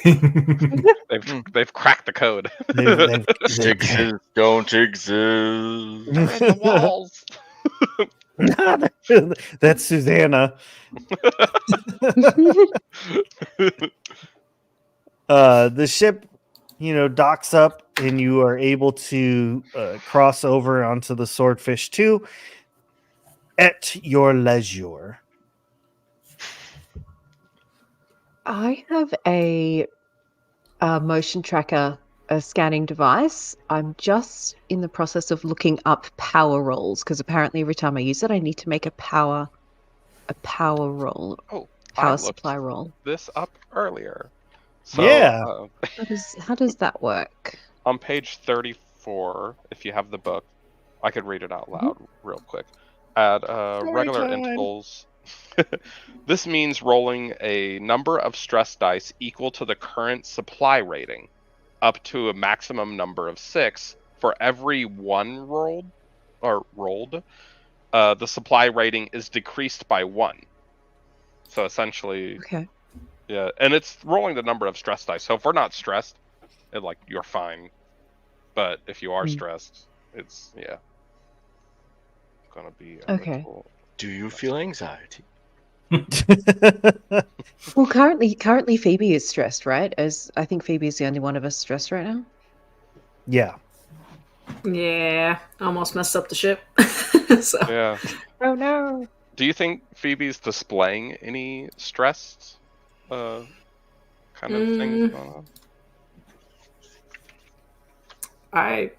they've cracked the code. They've Sixes don't exist. They're in the walls. That's Susanna. The ship, docks up, and you are able to cross over onto the Swordfish 2 at your leisure. I have a motion tracker, a scanning device. I'm just in the process of looking up power rolls because apparently every time I use it, I need to make a power roll, Oh, power I supply looked roll. this up earlier. So, Yeah. How does that work? On page 34, if you have the book, I could read it out loud real quick. At regular time. intervals, this means rolling a number of stress dice equal to the current supply rating, up to a maximum number of 6. For every 1 rolled, the supply rating is decreased by 1. So essentially, Okay. yeah, and it's rolling the number of stress dice. So if we're not stressed, you're fine. But if you are stressed, it's gonna be a Okay. little... Do you feel anxiety? Well, currently Phoebe is stressed, right? As I think Phoebe is the only one of us stressed right now. Yeah. Yeah, almost messed up the ship. So Yeah. Oh no. Do you think Phoebe's displaying any stress kind of things going on?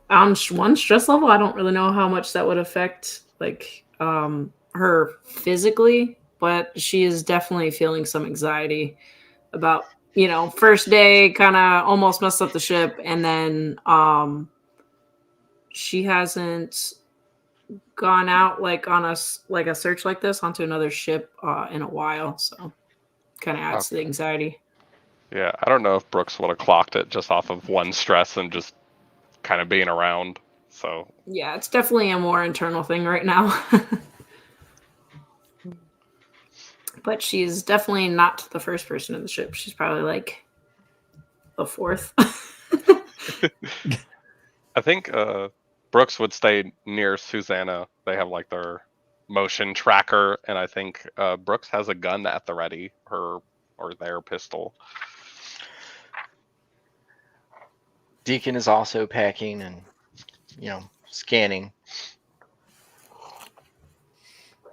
On one stress level, I don't really know how much that would affect her physically, but she is definitely feeling some anxiety about, first day kind of almost messed up the ship, and then she hasn't gone out on a search like this onto another ship in a while, so kind of adds to the anxiety. Yeah, I don't know if Brooks would have clocked it just off of one stress and just kind of being around. So yeah, it's definitely a more internal thing right now. But she's definitely not the first person in the ship. She's probably the 4th. I think Brooks would stay near Susanna. They have their motion tracker, and I think Brooks has a gun at the ready, their pistol. Deacon is also packing and, scanning.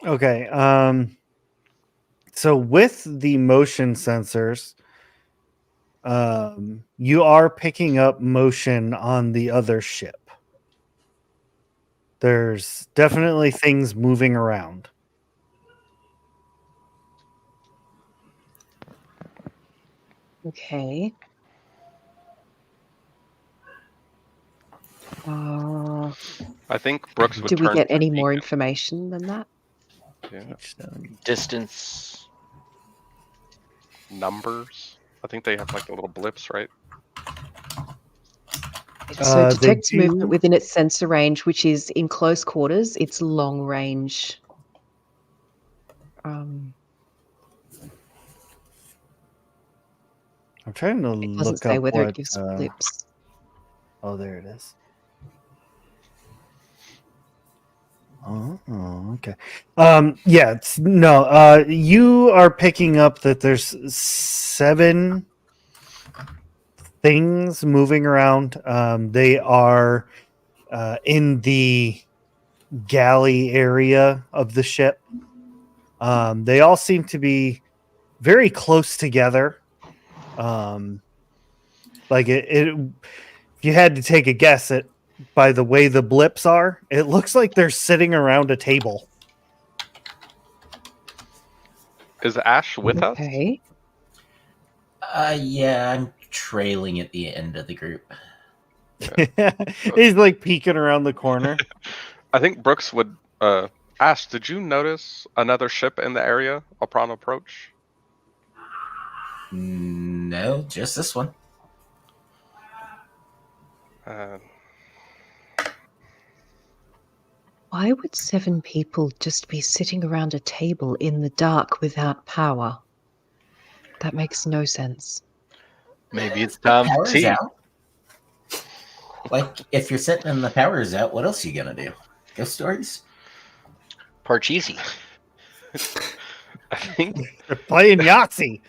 Okay. So with the motion sensors, you are picking up motion on the other ship. There's definitely things moving around. Okay. I think Brooks would Do we turn get to any more Deacon. information than that? Yeah. Distance. Numbers. I think they have the little blips, right? So They detects do- movement within its sensor range, which is in close quarters. It's long range. I'm trying to It doesn't look say up whether what, it gives blips. Oh, there it is. Oh, okay. You are picking up that there's 7 things moving around. They are in the galley area of the ship. They all seem to be very close together. Like if you had to take a guess at by the way the blips are, it looks like they're sitting around a table. Is Ash with us? Okay. Yeah, I'm trailing at the end of the group. He's like peeking around the corner. I think Brooks would. Ash, did you notice another ship in the area upon approach? No, just this one. Why would 7 people just be sitting around a table in the dark without power? That makes no sense. Maybe it's time for Power's tea. out. Like, if you're sitting and the power's out, what else are you gonna do? Ghost stories? Parcheesi. I think They're playing Yahtzee.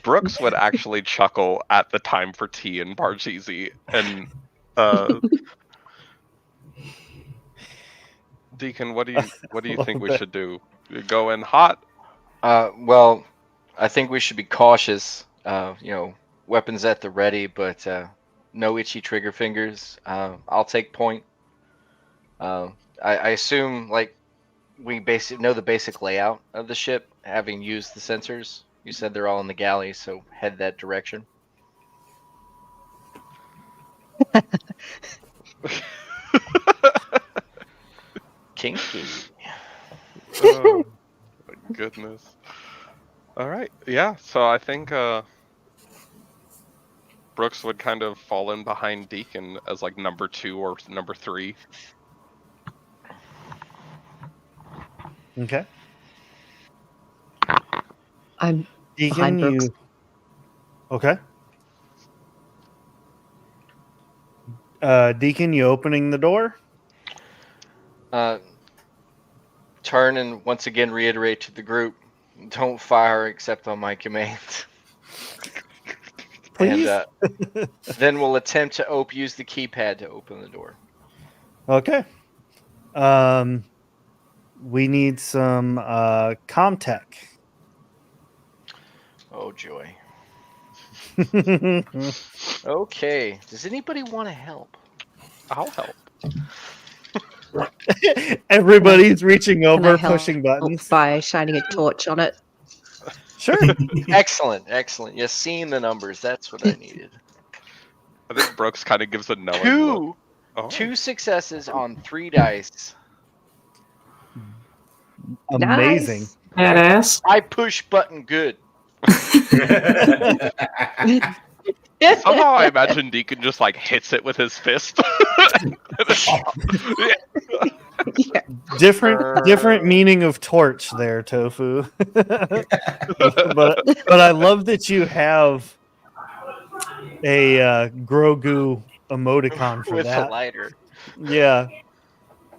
Brooks would actually chuckle at the time for tea in Parcheesi, and Deacon, what do you think we should do? Go in hot? Well, I think we should be cautious. Weapons at the ready, but no itchy trigger fingers. I'll take point. I assume we know the basic layout of the ship, having used the sensors. You said they're all in the galley, so head that direction. Kinky. Oh my goodness. All right, yeah. So I think Brooks would kind of fall in behind Deacon as like number 2 or number 3. Okay. I'm Deacon, behind Brooks. you. Okay. Deacon, you opening the door? Turn and once again reiterate to the group: don't fire except on my command. Please. And then we'll attempt to use the keypad to open the door. Okay. We need some Comtech. Oh joy. Okay. Does anybody want to help? I'll help. Everybody's reaching Can I over, help pushing buttons. by shining a torch on it? Sure. Excellent. Yes, seeing the numbers. That's what I needed. I think Brooks kind of gives a knowing look. Oh. 2 successes on 3 dice. Amazing. Badass. I push button good. Somehow I imagine Deacon just like hits it with his fist. Yeah. Different meaning of torch there, Tofu. but I love that you have a Grogu emoticon for with that. a lighter. Yeah.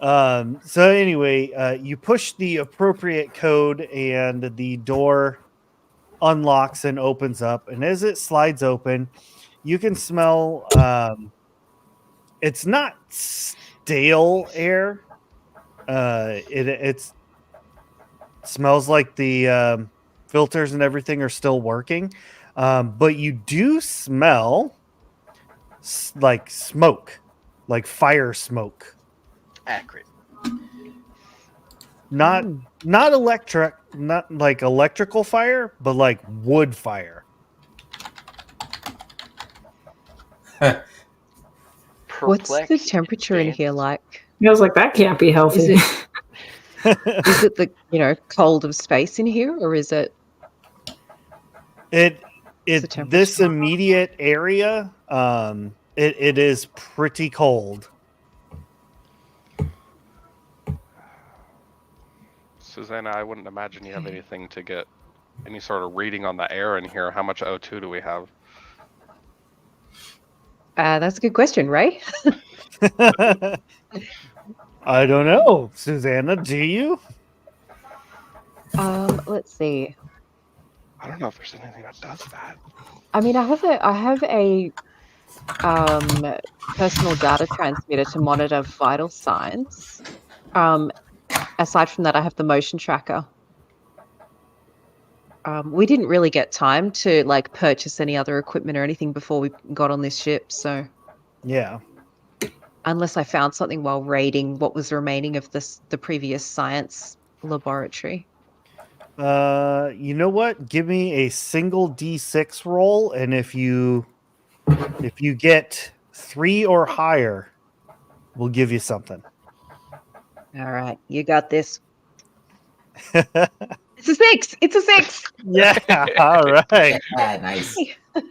So anyway, you push the appropriate code and the door unlocks and opens up. And as it slides open, you can smell it's not stale air. It smells like the filters and everything are still working. But you do smell like smoke, like fire smoke. Accurate. Not like electrical fire, but like wood fire. What's the Perplexed temperature in stance. here like? I was like, that can't be healthy. Is Is it the cold of space in here, or is it? It the temperature? this immediate area. It is pretty cold. Susanna, I wouldn't imagine you have anything to get any sort of reading on the air in here. How much O2 do we have? That's a good question, Ray. I don't know, Susanna. Do you? Let's see. I don't know if there's anything that does that. I mean, I have a personal data transmitter to monitor vital signs. Aside from that, I have the motion tracker. We didn't really get time to like purchase any other equipment or anything before we got on this ship, so Yeah. unless I found something while raiding what was remaining of the previous science laboratory. You know what? Give me a single D6 roll, and if you get 3 or higher, we'll give you something. All right, you got this. It's a 6. It's a 6. Yeah. All right. Nice.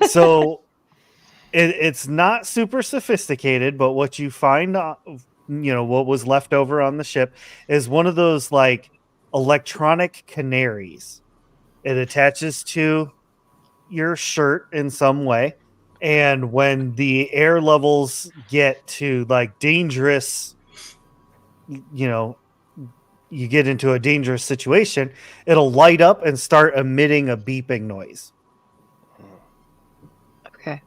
So it's not super sophisticated, but what you find, what was left over on the ship is one of those like electronic canaries. It attaches to your shirt in some way, and when the air levels get to like dangerous, you get into a dangerous situation, it'll light up and start emitting a beeping noise. Okay.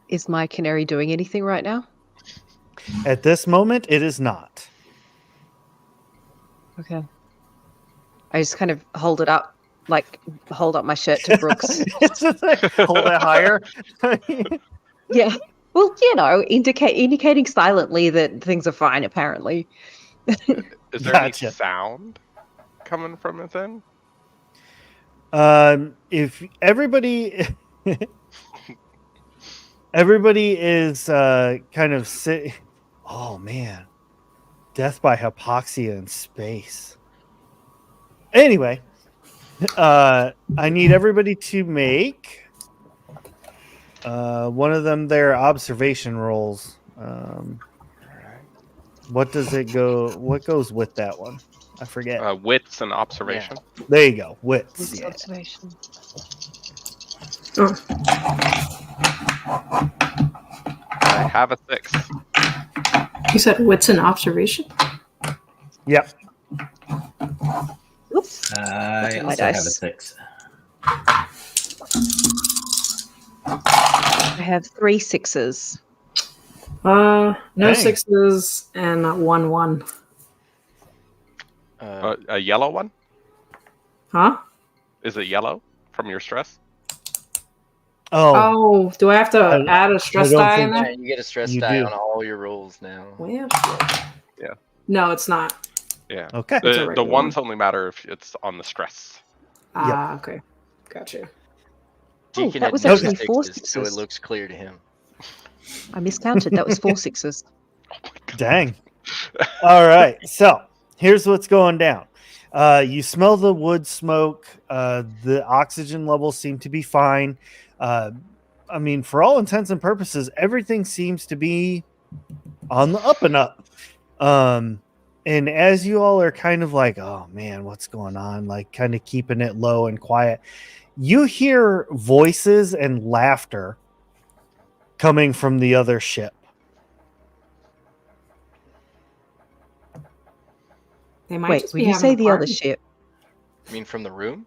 Is my canary doing anything right now? At this moment, it is not. Okay. I just kind of hold it up, like hold up my shirt to Brooks. It's just like, hold it higher. Yeah. Well, indicating silently that things are fine, apparently. Is there Gotcha. any sound coming from within? If everybody is kind of oh man, death by hypoxia in space. Anyway, I need everybody to make one of them their observation rolls. What does it go? What goes with that one? I forget. Wits and observation. There you go. Wits. Yeah. Observation. I have a 6. You said wits and observation? Yep. Oops. I my also have a dice. 6. I have 3 6s. No Dang. 6s and 1-1. A yellow one? Huh? Is it yellow from your stress? Oh, do I have to add a stress I don't die in think Yeah, there? you get a stress You die do. on all your rolls now. Well, Yeah. no, it's not. Yeah. Okay. It's a The regular ones one. only matter if it's on the stress. Ah, okay. Gotcha. Deacon that was had no actually 4 sixes, so it 6s. looks clear to him. I miscounted. That was 4 6s. Dang. All right. So here's what's going down. You smell the wood smoke. The oxygen levels seem to be fine. I mean, for all intents and purposes, everything seems to be on the up and up. And as you all are kind of like, oh man, what's going on? Like kind of keeping it low and quiet, you hear voices and laughter coming from the other ship. They might Wait, just when be you having say a the other party. ship, I mean, from the room?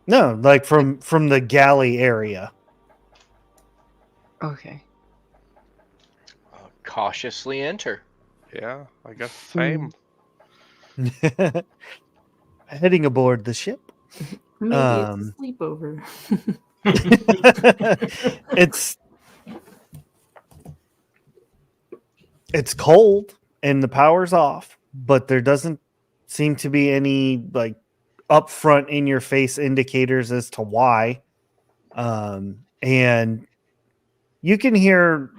No, like from the galley area. okay. Cautiously enter. Yeah, I guess same. Heading aboard the ship. Maybe it's a sleepover. It's cold and the power's off, but there doesn't seem to be any like upfront in your face indicators as to why. And you can hear,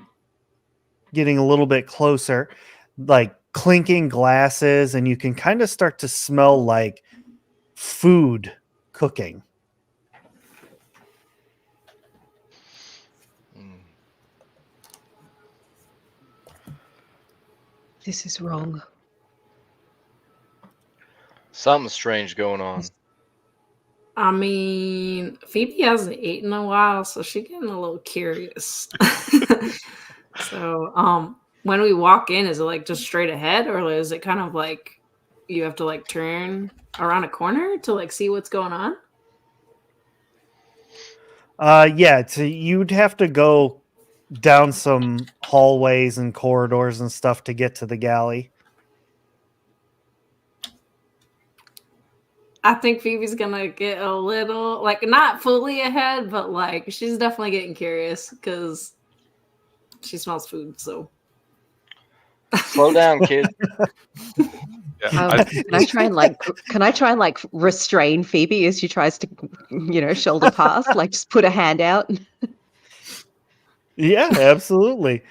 getting a little bit closer, like clinking glasses, and you can kind of start to smell like food cooking. This is wrong. Something strange going on. I mean, Phoebe hasn't eaten in a while, so she's getting a little curious. So, when we walk in, is it like just straight ahead, or is it kind of like you have to like turn around a corner to like see what's going on? Yeah, you'd have to go down some hallways and corridors and stuff to get to the galley. I think Phoebe's gonna get a little, like, not fully ahead, but like she's definitely getting curious because she smells food. So Slow down, kid. Yeah, Can I try and like restrain Phoebe as she tries to, shoulder past? Like, just put a hand out. Yeah, absolutely.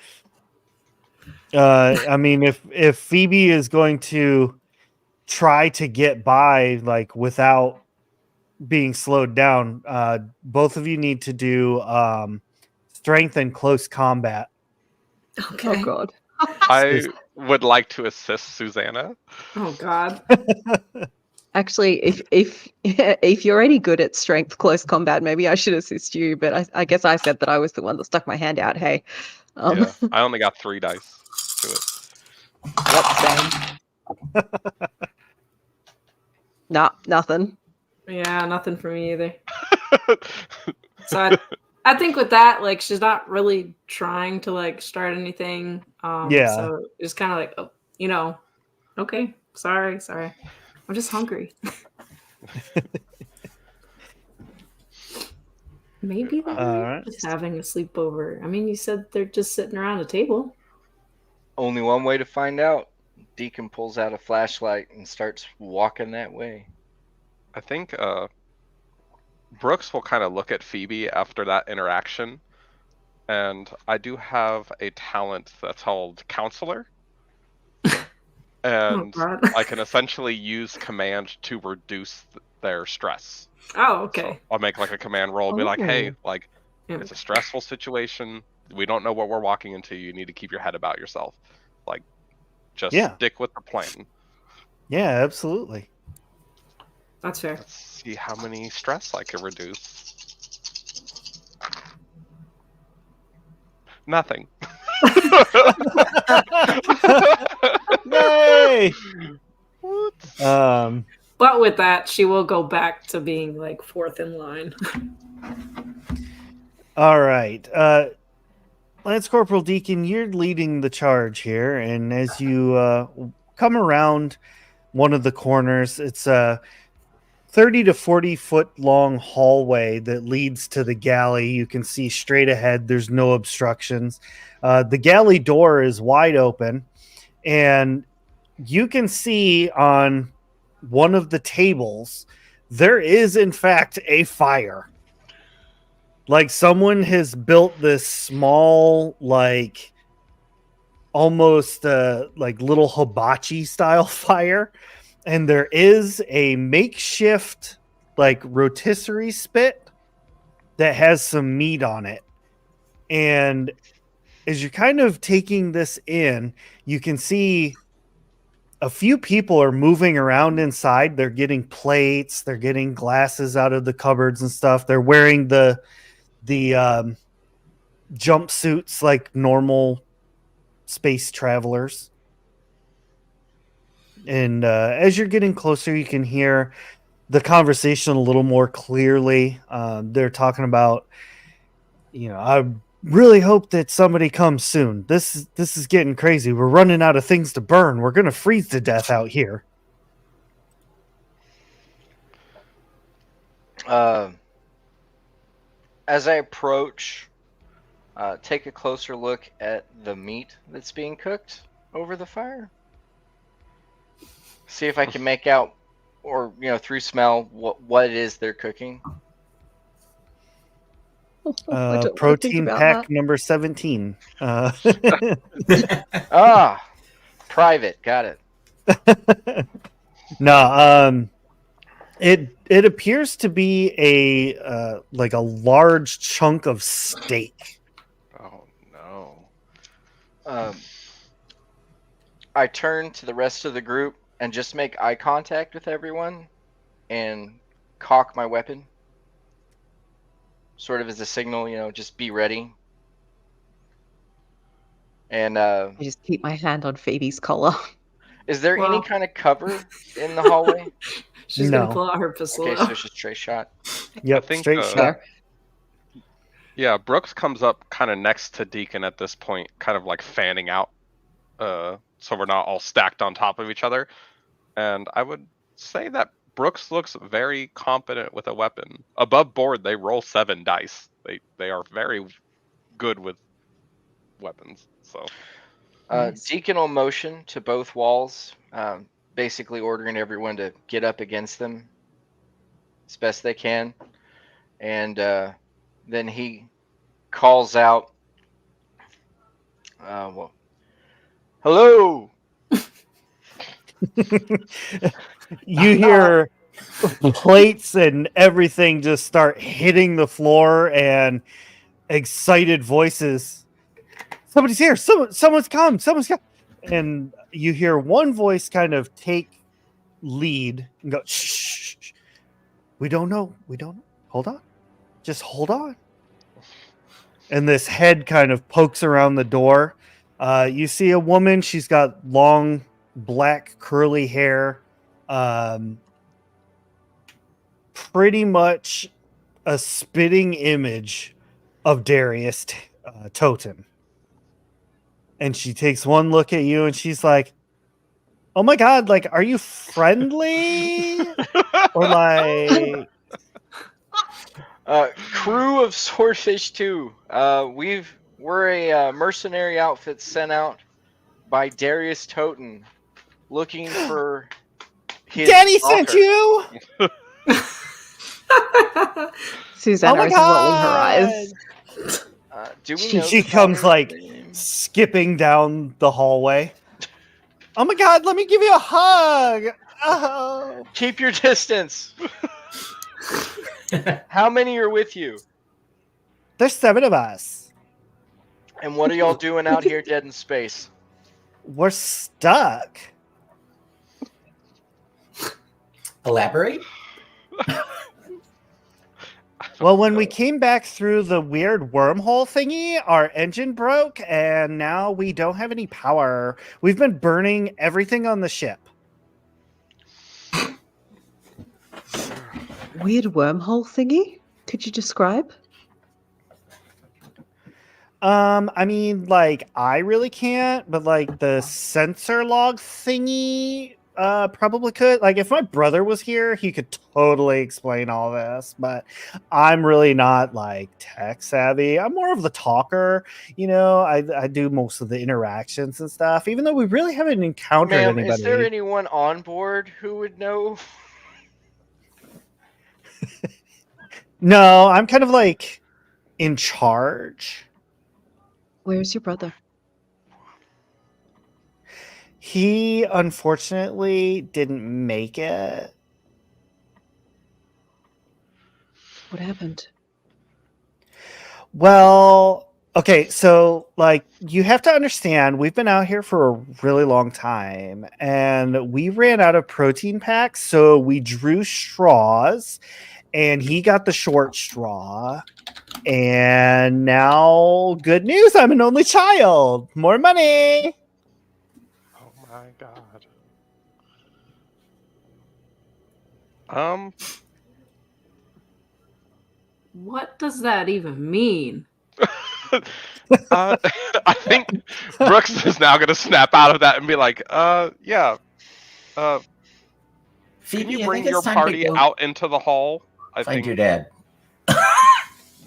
I mean, if Phoebe is going to try to get by like without being slowed down, both of you need to do strength and close combat. okay. Oh God. I would like to assist Susanna. Oh God. Actually, if you're any good at strength close combat, maybe I should assist you. But I guess I said that I was the one that stuck my hand out. Hey. Yeah, I only got 3 dice to it. Yep, same. Nah, nothing. Yeah, nothing for me either. So I think with that, like, she's not really trying to like start anything. Yeah. So it's kind of like, oh, okay, sorry. I'm just hungry. Maybe they're Alright. just having a sleepover. I mean, you said they're just sitting around a table. Only one way to find out. Deacon pulls out a flashlight and starts walking that way. I think Brooks will kind of look at Phoebe after that interaction, and I do have a talent that's called Counselor, and God. I can essentially use command to reduce their stress. Oh, okay. So I'll make like a command roll, be like, hey, like, Yeah. it's a stressful situation. We don't know what we're walking into. You need to keep your head about yourself. Like, just stick with the plan. Yeah, absolutely. That's fair. Let's see how many stress I can reduce. Nothing. Yay! But with that, she will go back to being like fourth in line. All right. Lance Corporal Deacon, you're leading the charge here, and as you come around one of the corners, it's a 30 to 40 foot long hallway that leads to the galley. You can see straight ahead. There's no obstructions. The galley door is wide open, and you can see on one of the tables there is in fact a fire. Like someone has built this small, like almost like little hibachi style fire, and there is a makeshift like rotisserie spit that has some meat on it. And as you're kind of taking this in, you can see a few people are moving around inside. They're getting plates, they're getting glasses out of the cupboards and stuff. They're wearing the jumpsuits like normal space travelers. And as you're getting closer, you can hear the conversation a little more clearly. They're talking about, I really hope that somebody comes soon. This is getting crazy. We're running out of things to burn. We're going to freeze to death out here. As I approach, take a closer look at the meat that's being cooked over the fire. See if I can make out, or through smell, what it is they're cooking. Protein pack number 17. Private, got it. No, it appears to be a like a large chunk of steak. Oh no. I turn to the rest of the group and just make eye contact with everyone and cock my weapon. Sort of as a signal, just be ready. And I just keep my hand on Phoebe's collar. Is there any Well- kind of cover in the hallway? She's gonna No. pull out her pistol. Okay, out. so it's just straight shot. Yep, think, straight shot. Yeah, Brooks comes up kind of next to Deacon at this point, kind of like fanning out, so we're not all stacked on top of each other. And I would say that Brooks looks very competent with a weapon. Above board, they roll 7 dice. They are very good with weapons. So Nice. Deacon will motion to both walls, basically ordering everyone to get up against them as best they can. And then he calls out, well, hello! You hear plates and everything just start hitting the floor and excited voices. Somebody's here. Someone's come. Someone's come. And you hear one voice kind of take lead and go, shh, shh, shh. We don't know. We don't know. Hold on. Just hold on. And this head kind of pokes around the door. You see a woman. She's got long, black, curly hair. Pretty much a spitting image of Darius Toten. And she takes one look at you and she's like, oh my God, like, are you friendly? Or like... Crew of Swordfish 2. We're a mercenary outfit sent out by Darius Toten, looking for his Daddy sent daughter. you! Susanna is rolling her eyes. Do we know She the comes daughter's like name? skipping down the hallway. Oh my God, let me give you a hug. Oh. Keep your distance. How many are with you? There's 7 of us. And what are y'all doing out here dead in space? We're stuck. Elaborate? Well, when we came back through the weird wormhole thingy, our engine broke and now we don't have any power. We've been burning everything on the ship. Weird wormhole thingy? Could you describe? I mean, like, I really can't, but like the sensor log thingy probably could. Like, if my brother was here, he could totally explain all this, but I'm really not like tech savvy. I'm more of the talker, you know. I do most of the interactions and stuff, even though we really haven't encountered Ma'am, anybody. is there anyone on board who would know? No, I'm kind of like in charge. Where's your brother? He unfortunately didn't make it. What happened? Well, okay, so like you have to understand, we've been out here for a really long time and we ran out of protein packs, so we drew straws and he got the short straw. And now, good news, I'm an only child. More money. oh my God. What does that even mean? I think Brooks is now gonna snap out of that and be like, yeah. Can Phoebe, you I bring think your it's time party to go out into the hall? I find think your dad.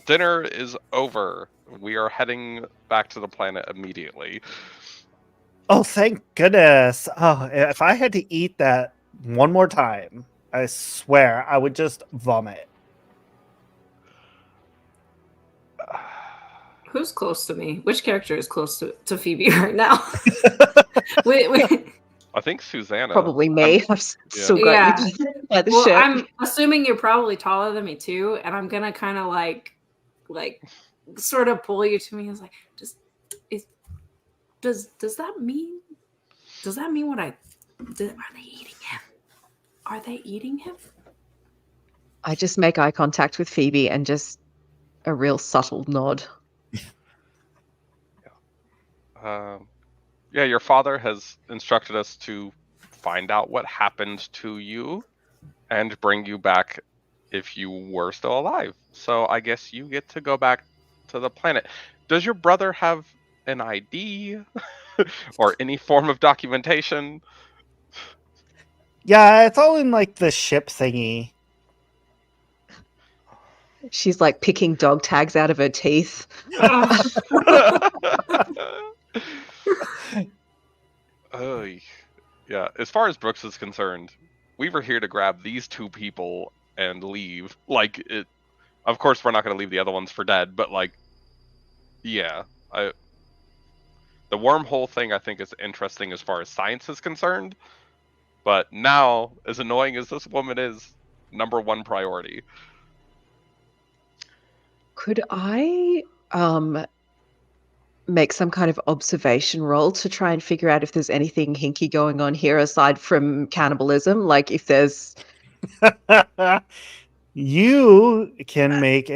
dinner is over. We are heading back to the planet immediately. Oh, thank goodness. Oh, if I had to eat that one more time, I swear I would just vomit. Who's close to me? Which character is close to Phoebe right now? wait. I think Susanna. Probably me. I've still got Yeah. you by the Well, shirt. I'm assuming you're probably taller than me too, and I'm gonna kind of like sort of pull you to me. It's like, does that mean what I? Are they eating him? Are they eating him? I just make eye contact with Phoebe and just a real subtle nod. Yeah, your father has instructed us to find out what happened to you and bring you back if you were still alive. So I guess you get to go back to the planet. Does your brother have an ID or any form of documentation? Yeah, it's all in like the ship thingy. She's like picking dog tags out of her teeth. Oh, yeah. As far as Brooks is concerned, we were here to grab these two people and leave. Like, of course, we're not going to leave the other ones for dead, but like, yeah, the wormhole thing I think is interesting as far as science is concerned. But now, as annoying as this woman is, #1 priority. Could I make some kind of observation roll to try and figure out if there's anything hinky going on here aside from cannibalism? Like if there's You can make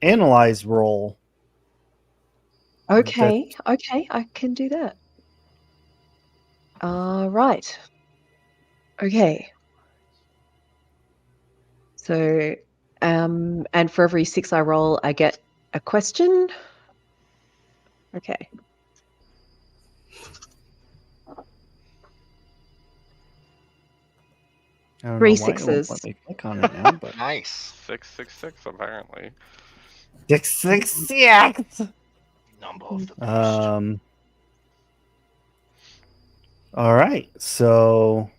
analyze roll. okay, I can do that. Right. Okay. So, and for every 6 I roll, I get a question. Okay. I don't 3 know why it won't sixes. let me click on it now, but Nice. 666 apparently. 666. Number of the beast. All right, so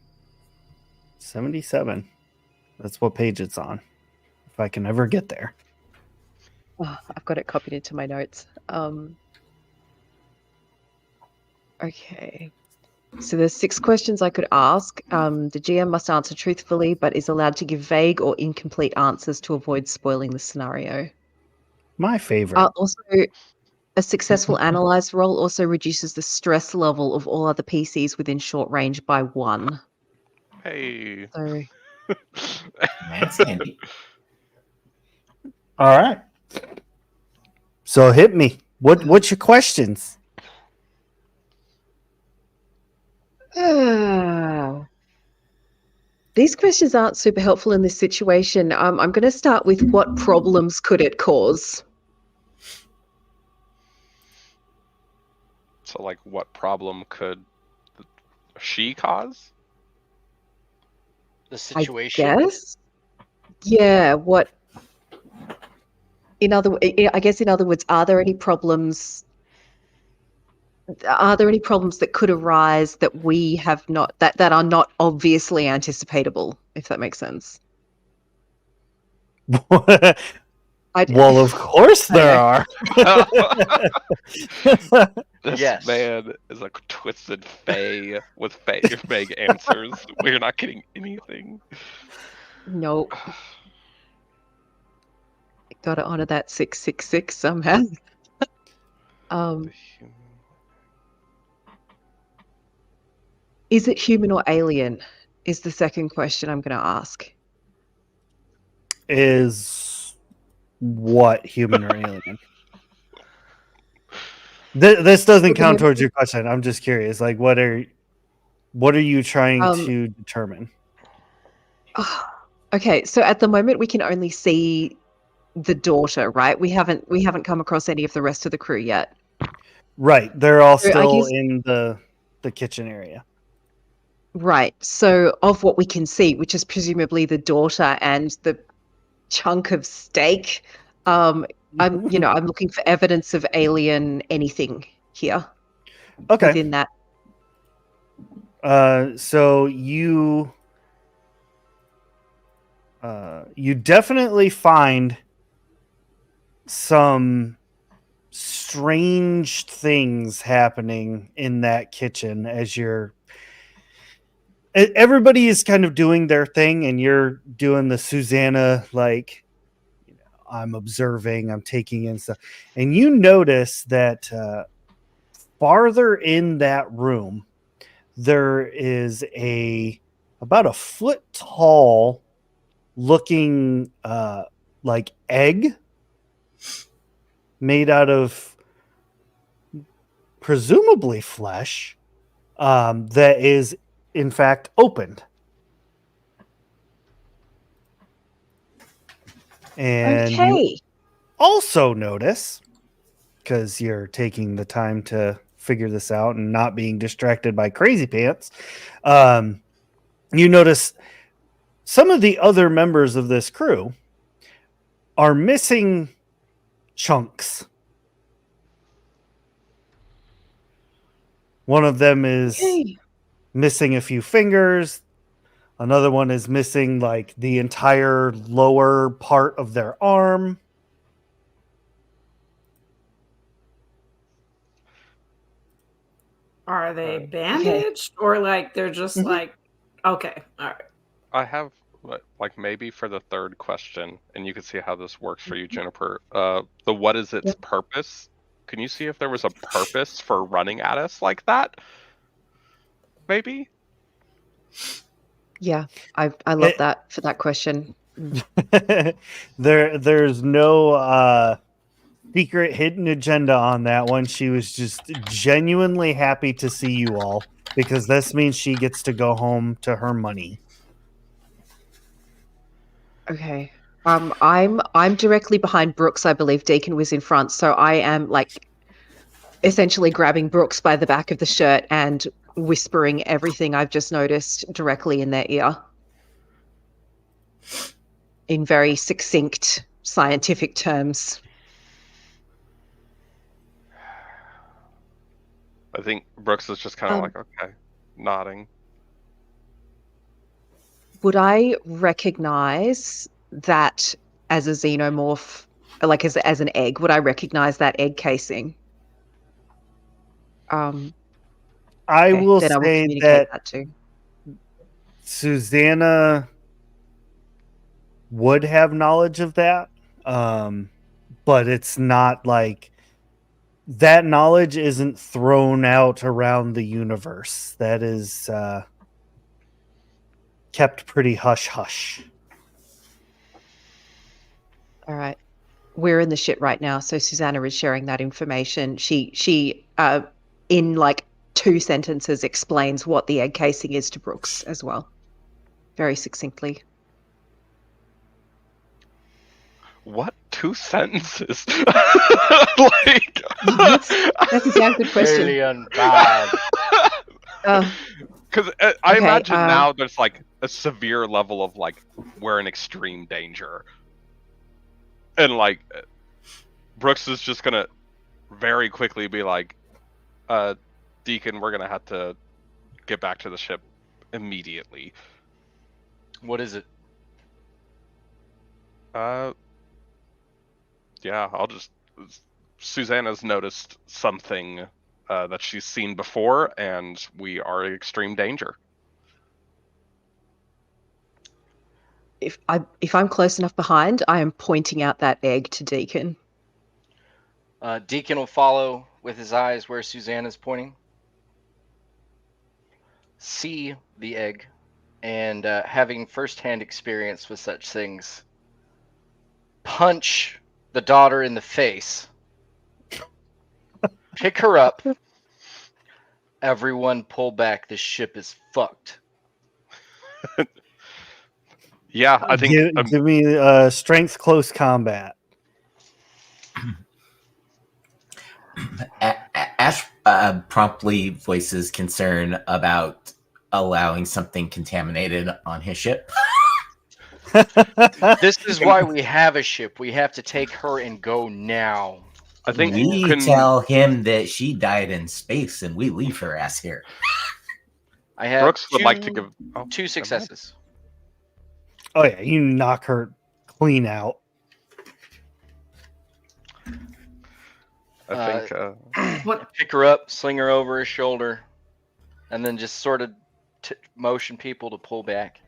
77. That's what page it's on. If I can ever get there. Oh, I've got it copied into my notes. Okay. So there's 6 questions I could ask. The GM must answer truthfully, but is allowed to give vague or incomplete answers to avoid spoiling the scenario. My favorite. Also, a successful analyze roll also reduces the stress level of all other PCs within short range by 1. Hey. So That's handy. All right. So hit me. What's your questions? these questions aren't super helpful in this situation. I'm going to start with what problems could it cause? So, like, what problem could she cause? The situation. I guess. Yeah. What? I guess in other words, are there any problems? Are there any problems that could arise that we have not that are not obviously anticipatable? If that makes sense. Well, of course there are. This Yes. man is a twisted fae with vague answers. We're not getting anything. Nope. Got to honor that 666 somehow. Is it human or alien? Is the second question I'm going to ask. Is what human or alien? This doesn't count towards your question. I'm just curious. Like, what are you trying to determine? Okay, so at the moment we can only see the daughter, right? We haven't come across any of the rest of the crew yet. Right, they're all So I still guess- in the kitchen area. Right. So of what we can see, which is presumably the daughter and the chunk of steak, I'm looking for evidence of alien anything here. Okay. Within that. So you definitely find some strange things happening in that kitchen as everybody is kind of doing their thing and you're doing the Susanna, like, I'm observing, I'm taking in stuff, and you notice that farther in that room there is about a foot tall looking like egg made out of presumably flesh, that is in fact opened. And you Okay. also notice, because you're taking the time to figure this out and not being distracted by crazy pants, you notice some of the other members of this crew are missing chunks. One of them is Okay. missing a few fingers. Another one is missing like the entire lower part of their arm. Are they Okay. bandaged or like they're just Mhm. like okay, all right. I have like maybe for the third question, and you can see how this works for you, Juniper. The what is its Yep. purpose? Can you see if there was a purpose for running at us like that? Maybe. Yeah, I love It- that for that question. there's no secret hidden agenda on that one. She was just genuinely happy to see you all because this means she gets to go home to her money. Okay. I'm directly behind Brooks. I believe Deacon was in front, so I am like essentially grabbing Brooks by the back of the shirt and whispering everything I've just noticed directly in their ear in very succinct scientific terms. I think Brooks is just kind of like, okay, nodding. Would I recognize that as a xenomorph, like as an egg? Would I recognize that egg casing? I Okay, will then I will say communicate that that too. Susanna would have knowledge of that, but it's not like that knowledge isn't thrown out around the universe. That is kept pretty hush hush. All right. We're in the shit right now, so Susanna is sharing that information. She in like 2 sentences explains what the egg casing is to Brooks as well. Very succinctly. What 2 sentences? Like That's a damn good question. Alien bad. Because I Okay, imagine now there's like a severe level of like we're in extreme danger, and like Brooks is just gonna very quickly be like, Deacon, we're gonna have to get back to the ship immediately. What is it? Yeah, I'll just. Susanna's noticed something that she's seen before, and we are in extreme danger. if I'm close enough behind, I am pointing out that egg to Deacon. Deacon will follow with his eyes where Susanna's pointing. See the egg, and having firsthand experience with such things, punch the daughter in the face, pick her up. Everyone pull back. This ship is fucked. Yeah, I think. Give me strength close combat. Ash promptly voices concern about allowing something contaminated on his ship. This is why we have a ship. We have to take her and go now. I think We you can tell him that she died in space and we leave her ass here. I have Brooks would like to give 2 successes. Oh yeah, you knock her clean out. I think. What? Pick her up, sling her over his shoulder, and then just sort of motion people to pull back.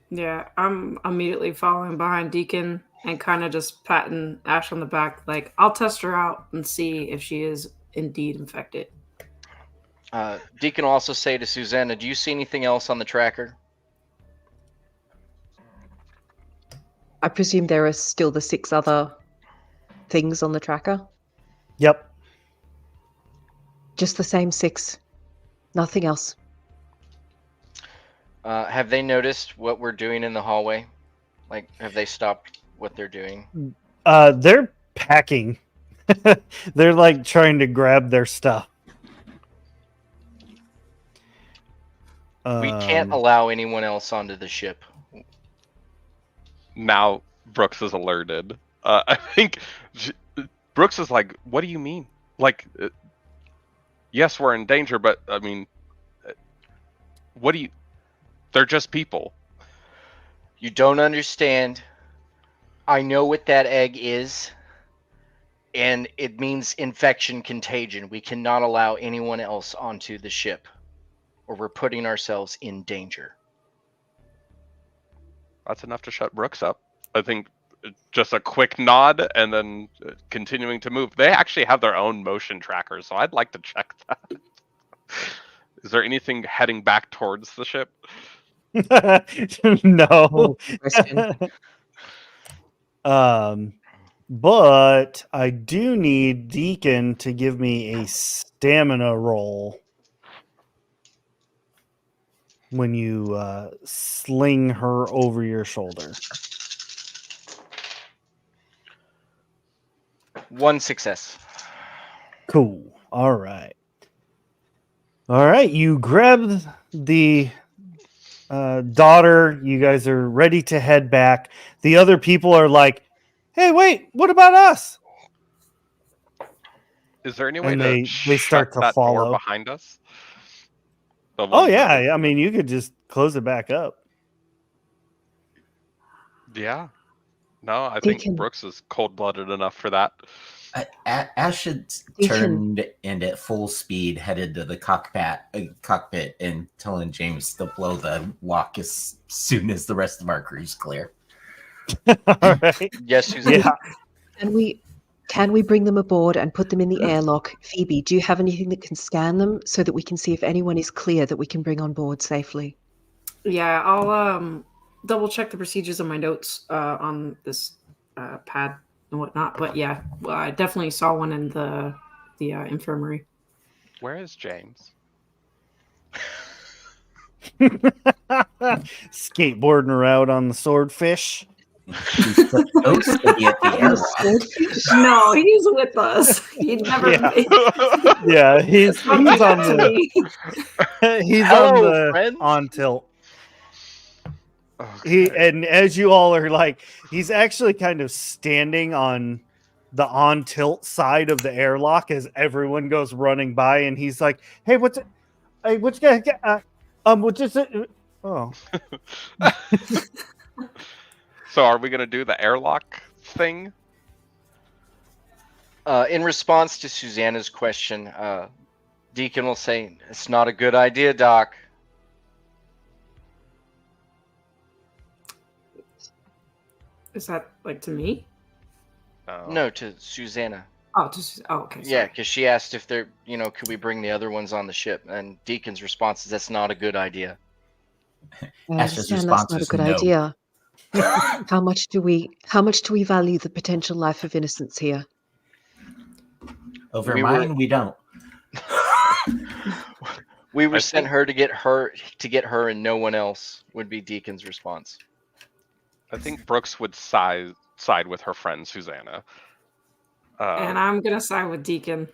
Yeah, I'm immediately following behind Deacon and kind of just patting Ash on the back, like, I'll test her out and see if she is indeed infected. Deacon will also say to Susanna, do you see anything else on the tracker? I presume there are still the 6 other things on the tracker? Yep. Just the same 6? Nothing else. Have they noticed what we're doing in the hallway? Like, have they stopped what they're doing? They're packing. They're like trying to grab their stuff. We can't allow anyone else onto the ship. Now Brooks is alerted. I think Brooks is like, "What do you mean? Like, yes, we're in danger, but I mean, what do you? They're just people." You don't understand. I know what that egg is, and it means infection contagion. We cannot allow anyone else onto the ship, or we're putting ourselves in danger. That's enough to shut Brooks up. I think just a quick nod and then continuing to move. They actually have their own motion trackers, so I'd like to check that. Is there anything heading back towards the ship? No. Question. But I do need Deacon to give me a stamina roll when you sling her over your shoulder. 1 success. Cool. All right. You grab the daughter. You guys are ready to head back. The other people are like, "Hey, wait! What about us?" Is there any way And to they shut start to that door follow. behind us? The Oh one yeah, that- I mean you could just close it back up. Yeah. No, I think Deacon. Brooks is cold-blooded enough for that. Ash had turned and at full speed headed to the cockpit and telling James to blow the lock as soon as the rest of our crew's clear. All right. Yes, Suzanne. Yeah. Can we bring them aboard and put them in the airlock? Phoebe, do you have anything that can scan them so that we can see if anyone is clear that we can bring on board safely? Yeah, I'll double check the procedures on my notes on this pad and whatnot. But yeah, well, I definitely saw one in the infirmary. Where is James? Skateboarding around on the swordfish. He's supposed to be at the airlock. No, he's with us. He'd never. Yeah. Yeah, he's on the he's on Hello, the friend. on tilt. Okay. And as you all are like, he's actually kind of standing on the on tilt side of the airlock as everyone goes running by, and he's like, "Hey, what's it? Hey, what's going? What's this? Oh, So are we going to do the airlock thing? In response to Susanna's question, Deacon will say, "It's not a good idea, Doc." Is that like to me? No, to Susanna. Oh, okay. Yeah, Sorry. because she asked if they're, could we bring the other ones on the ship? And Deacon's response is, "That's not a good idea." I Ash's understand response that's not a is good no. idea. How much do we value the potential life of innocence here? Over We mine, we don't. We were I sent think- her to get her, and no one else, would be Deacon's response. I think Brooks would side with her friend Susanna. And I'm gonna side with Deacon.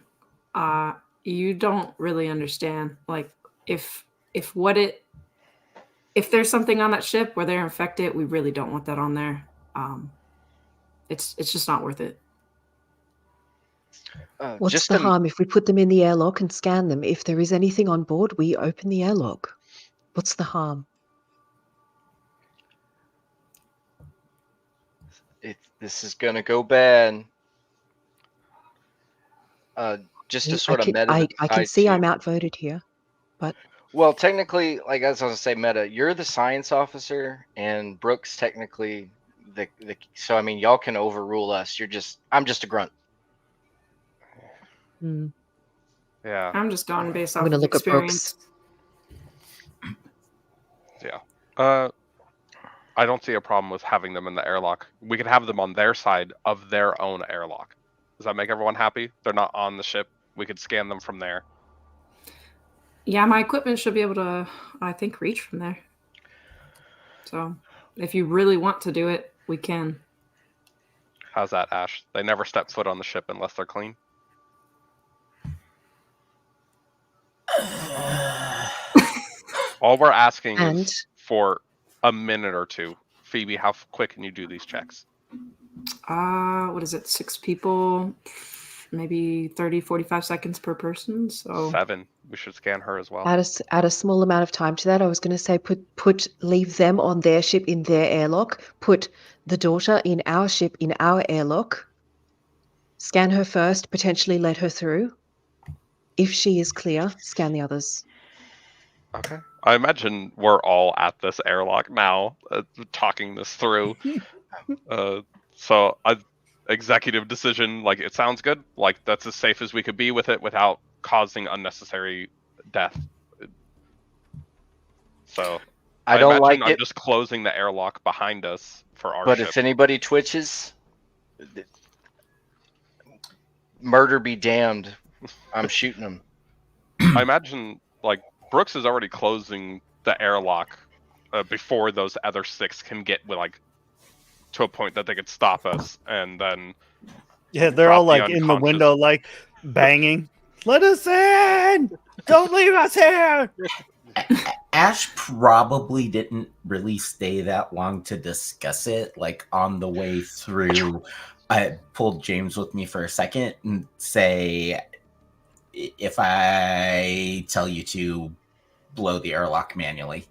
You don't really understand. Like, if there's something on that ship where they're infected, we really don't want that on there. It's just not worth it. What's Just the a- harm if we put them in the airlock and scan them? If there is anything on board, we open the airlock. What's the harm? This is gonna go bad. Just to sort of meta. I can see I'm outvoted here, but Well, technically, like as I was gonna say, meta, you're the science officer, and Brooks technically the. So I mean, y'all can overrule us. I'm just a grunt. Yeah. I'm just going based I'm off going to of look at experience. Brooks. Yeah. I don't see a problem with having them in the airlock. We could have them on their side of their own airlock. Does that make everyone happy? They're not on the ship. We could scan them from there. Yeah, my equipment should be able to, I think, reach from there. So, if you really want to do it, we can. How's that, Ash? They never step foot on the ship unless they're clean. All we're asking And is for a minute or two. Phoebe, how quick can you do these checks? What is it? 6 people, maybe 30, 45 seconds per person. So 7. We should scan her as well. add a small amount of time to that. I was going to say leave them on their ship in their airlock. Put the daughter in our ship in our airlock. Scan her first. Potentially let her through. If she is clear, scan the others. Okay. I imagine we're all at this airlock now, talking this through. So executive decision, like, it sounds good. Like, that's as safe as we could be with it without causing unnecessary death. So I don't imagine like I'm it, just closing the airlock behind us for our but ship. if anybody twitches, murder be damned. I'm shooting them. I imagine, like, Brooks is already closing the airlock before those other 6 can get to a point that they could stop us, and then Yeah, they're drop all the like in the unconscious. window, like banging. Let us in! Don't leave us here! Ash probably didn't really stay that long to discuss it. Like, on the way through, I pulled James with me for a second and say, if I tell you to blow the airlock manually.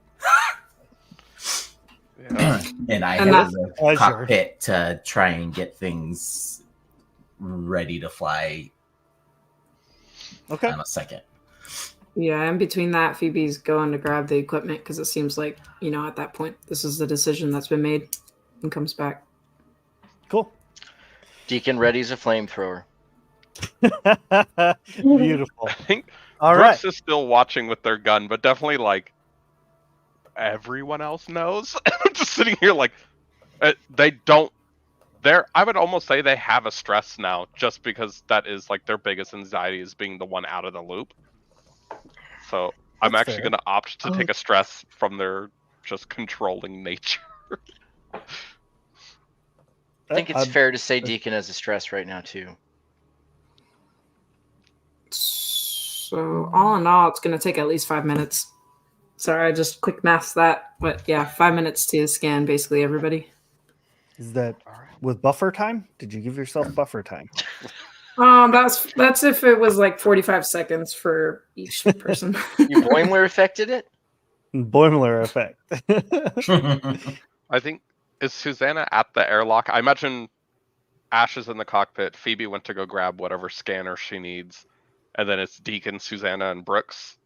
Yeah. And I And head that- to the Pleasure. cockpit to try and get things ready to fly Okay. on a second. yeah, in between that, Phoebe's going to grab the equipment because it seems like, at that point, this is the decision that's been made, and comes back. Cool. Deacon ready's a flamethrower. Beautiful. I think All Brooks right. is still watching with their gun, but definitely, like, everyone else knows. I'm just sitting here like, they don't. I would almost say they have a stress now, just because that is like their biggest anxiety, is being the one out of the loop. So I'm That's actually fair. going to opt to take a stress from their just controlling nature. I think it's fair to say Deacon has a stress right now too. So all in all, it's going to take at least 5 minutes. Sorry, I just quick maths that, but yeah, 5 minutes to scan basically everybody. Is that with buffer time? Did you give yourself buffer time? That's if it was like 45 seconds for each person. You Boimler affected it? Boimler effect. I think, is Susanna at the airlock? I imagine Ash is in the cockpit. Phoebe went to go grab whatever scanner she needs, and then it's Deacon, Susanna, and Brooks.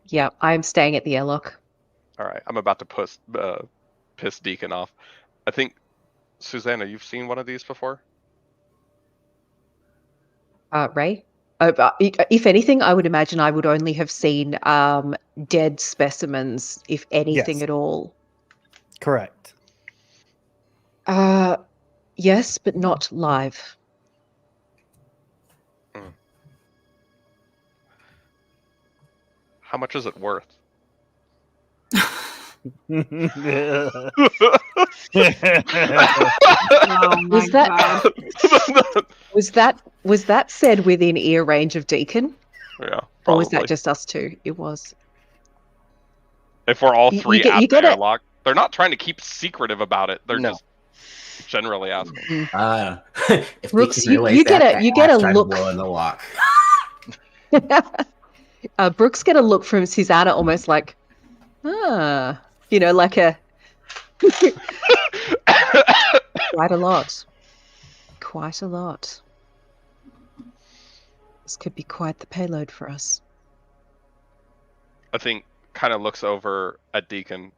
Yeah, I'm staying at the airlock. All right, I'm about to piss Deacon off. I think, Susanna, you've seen one of these before? Ray? If anything, I would imagine I would only have seen dead specimens, if anything Yes. at all. Correct. Yes, but not live. How much is it worth? Oh Was that said within ear range of Deacon? Yeah, probably. Or was that just us two? It was. If we're all You- three you get- at you the gotta- airlock, they're not trying to keep secretive about it. They're No. just generally asking. If Brooks, they can realize you get that, you get a Ash tried look. blowing the lock. Brooks get a look from Susanna, almost like, like a quite a lot. Quite a lot. This could be quite the payload for us. I think kind of looks over at Deacon.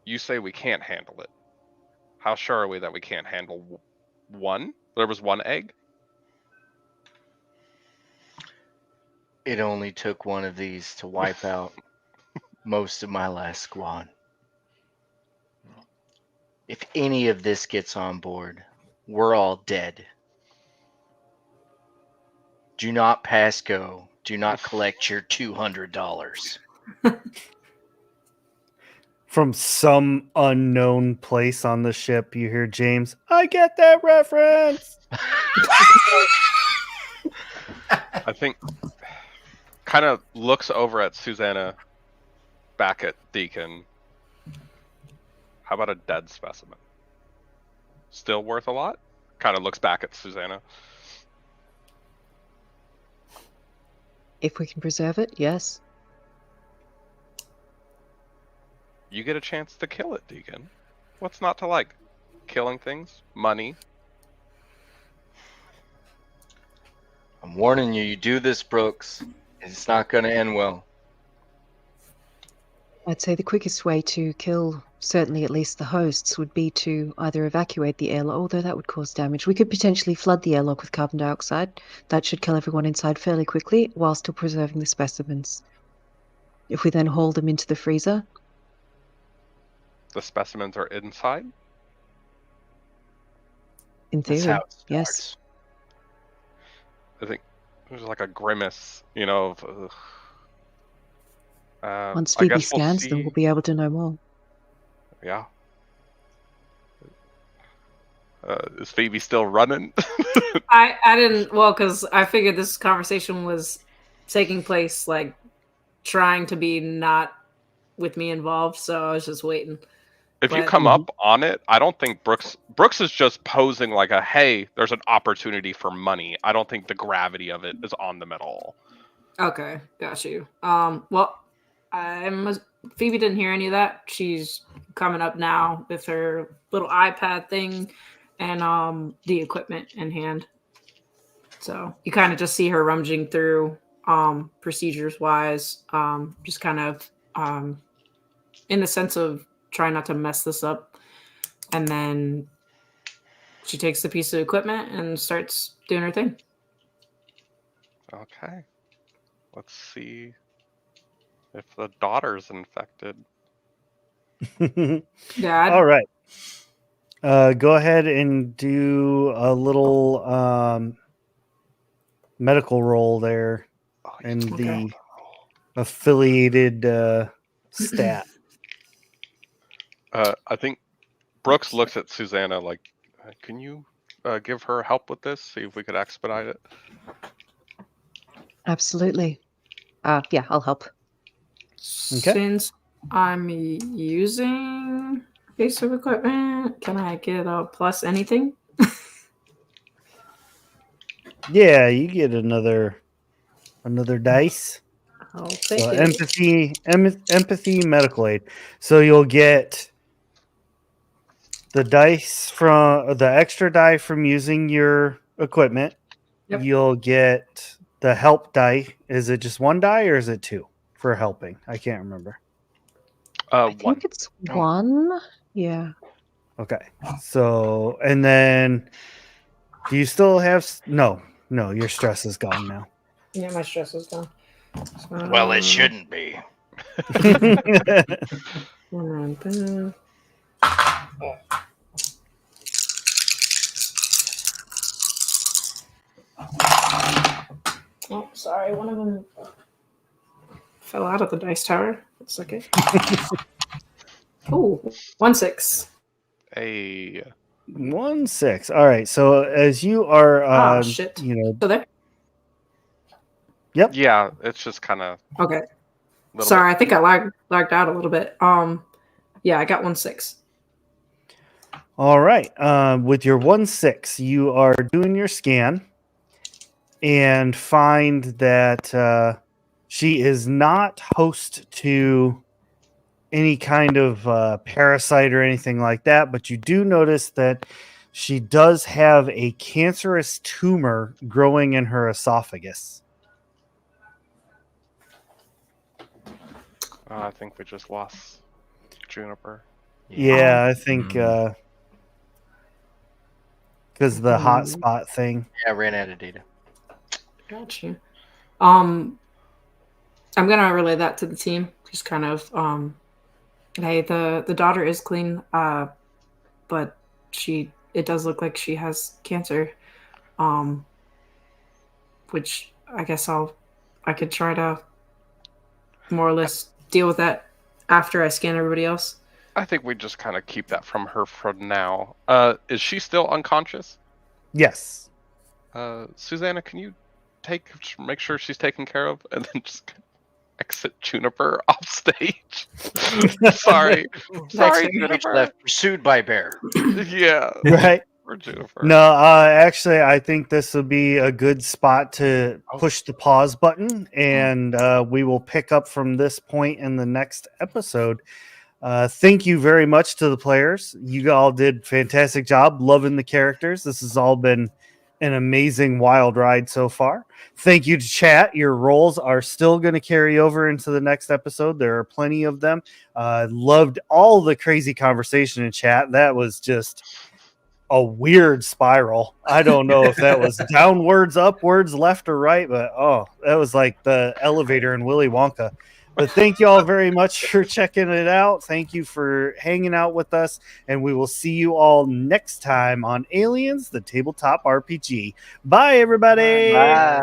You say we can't handle it. How sure are we that we can't handle one? There was one egg? It only took one of these to wipe out most of my last squad. If any of this gets on board, we're all dead. Do not pass go. Do not collect your $200. From some unknown place on the ship, you hear James, I get that reference. I think kind of looks over at Susanna, back at Deacon. How about a dead specimen? Still worth a lot? Kind of looks back at Susanna. If we can preserve it, yes. You get a chance to kill it, Deacon. What's not to like? Killing things? Money? I'm warning you, you do this, Brooks. It's not going to end well. I'd say the quickest way to kill, certainly at least the hosts, would be to either evacuate the airlock, although that would cause damage. We could potentially flood the airlock with carbon dioxide. That should kill everyone inside fairly quickly, while still preserving the specimens. If we then haul them into the freezer, The specimens are inside? in That's theory, how it yes. starts. I think there's like a grimace, you know, of, Once I Phoebe guess we'll scans them, see. we'll be able to know more. Yeah. Is Phoebe still running? I didn't, well, because I figured this conversation was taking place, like, trying to be not with me involved, so I was just waiting. If you But- come up on it, I don't think Brooks is just posing like a, hey, there's an opportunity for money. I don't think the gravity of it is on them at all. Okay, got you. Well, Phoebe didn't hear any of that. She's coming up now with her little iPad thing and the equipment in hand. So you kind of just see her rummaging through procedures wise, just kind of in the sense of trying not to mess this up. And then she takes the piece of equipment and starts doing her thing. Okay. Let's see if the daughter's infected. Dad. All right. Go ahead and do a little medical roll there Oh, and you- the affiliated stat. I think Brooks looks at Susanna like, can you give her help with this? See if we could expedite it. Absolutely. Yeah, I'll help. Since I'm using piece of equipment, can I get a plus anything? Yeah, you get another dice. I'll take So it. empathy, medical aid. So you'll get the dice from the extra die from using your equipment. Yep. You'll get the help die. Is it just one die or is it two for helping? I can't remember. I One. think it's one. Yeah. Okay. So, and then do you still have no, your stress is gone now. Yeah, my stress is gone. Well, it shouldn't be. Oh, sorry, one of them fell out of the dice tower. That's okay. Oh, 1-6. A 1-6. All right. So as you are, Oh, shit. you know, So there. yeah, it's just kind of Okay. Sorry, I think I lagged out a little bit. Yeah, I got 1-6. all right. With your 1-6, you are doing your scan and find that she is not host to any kind of parasite or anything like that, but you do notice that she does have a cancerous tumor growing in her esophagus. I think we just lost Juniper. Yeah, I think because the hotspot thing. Yeah, I ran out of data. Got you. I'm gonna relay that to the team. Just kind of hey, the daughter is clean. but it does look like she has cancer. Which I guess I could try to more or less deal with that after I scan everybody else. I think we just kind of keep that from her for now. Is she still unconscious? Yes. Susanna, can you make sure she's taken care of, and then just exit Juniper off stage? Sorry, Next Juniper. stage left, pursued by bear. Yeah, Right. for Juniper. No, actually, I think this would be a good spot to push the pause button, and we will pick up from this point in the next episode. Thank you very much to the players. You all did fantastic job. Loving the characters. This has all been an amazing wild ride so far. Thank you to chat. Your roles are still going to carry over into the next episode. There are plenty of them. Loved all the crazy conversation in chat. That was just a weird spiral. I don't know if that was downwards, upwards, left, or right, but that was like the elevator in Willy Wonka. But thank you all very much for checking it out. Thank you for hanging out with us, and we will see you all next time on Aliens, the Tabletop RPG. Bye, everybody. Bye.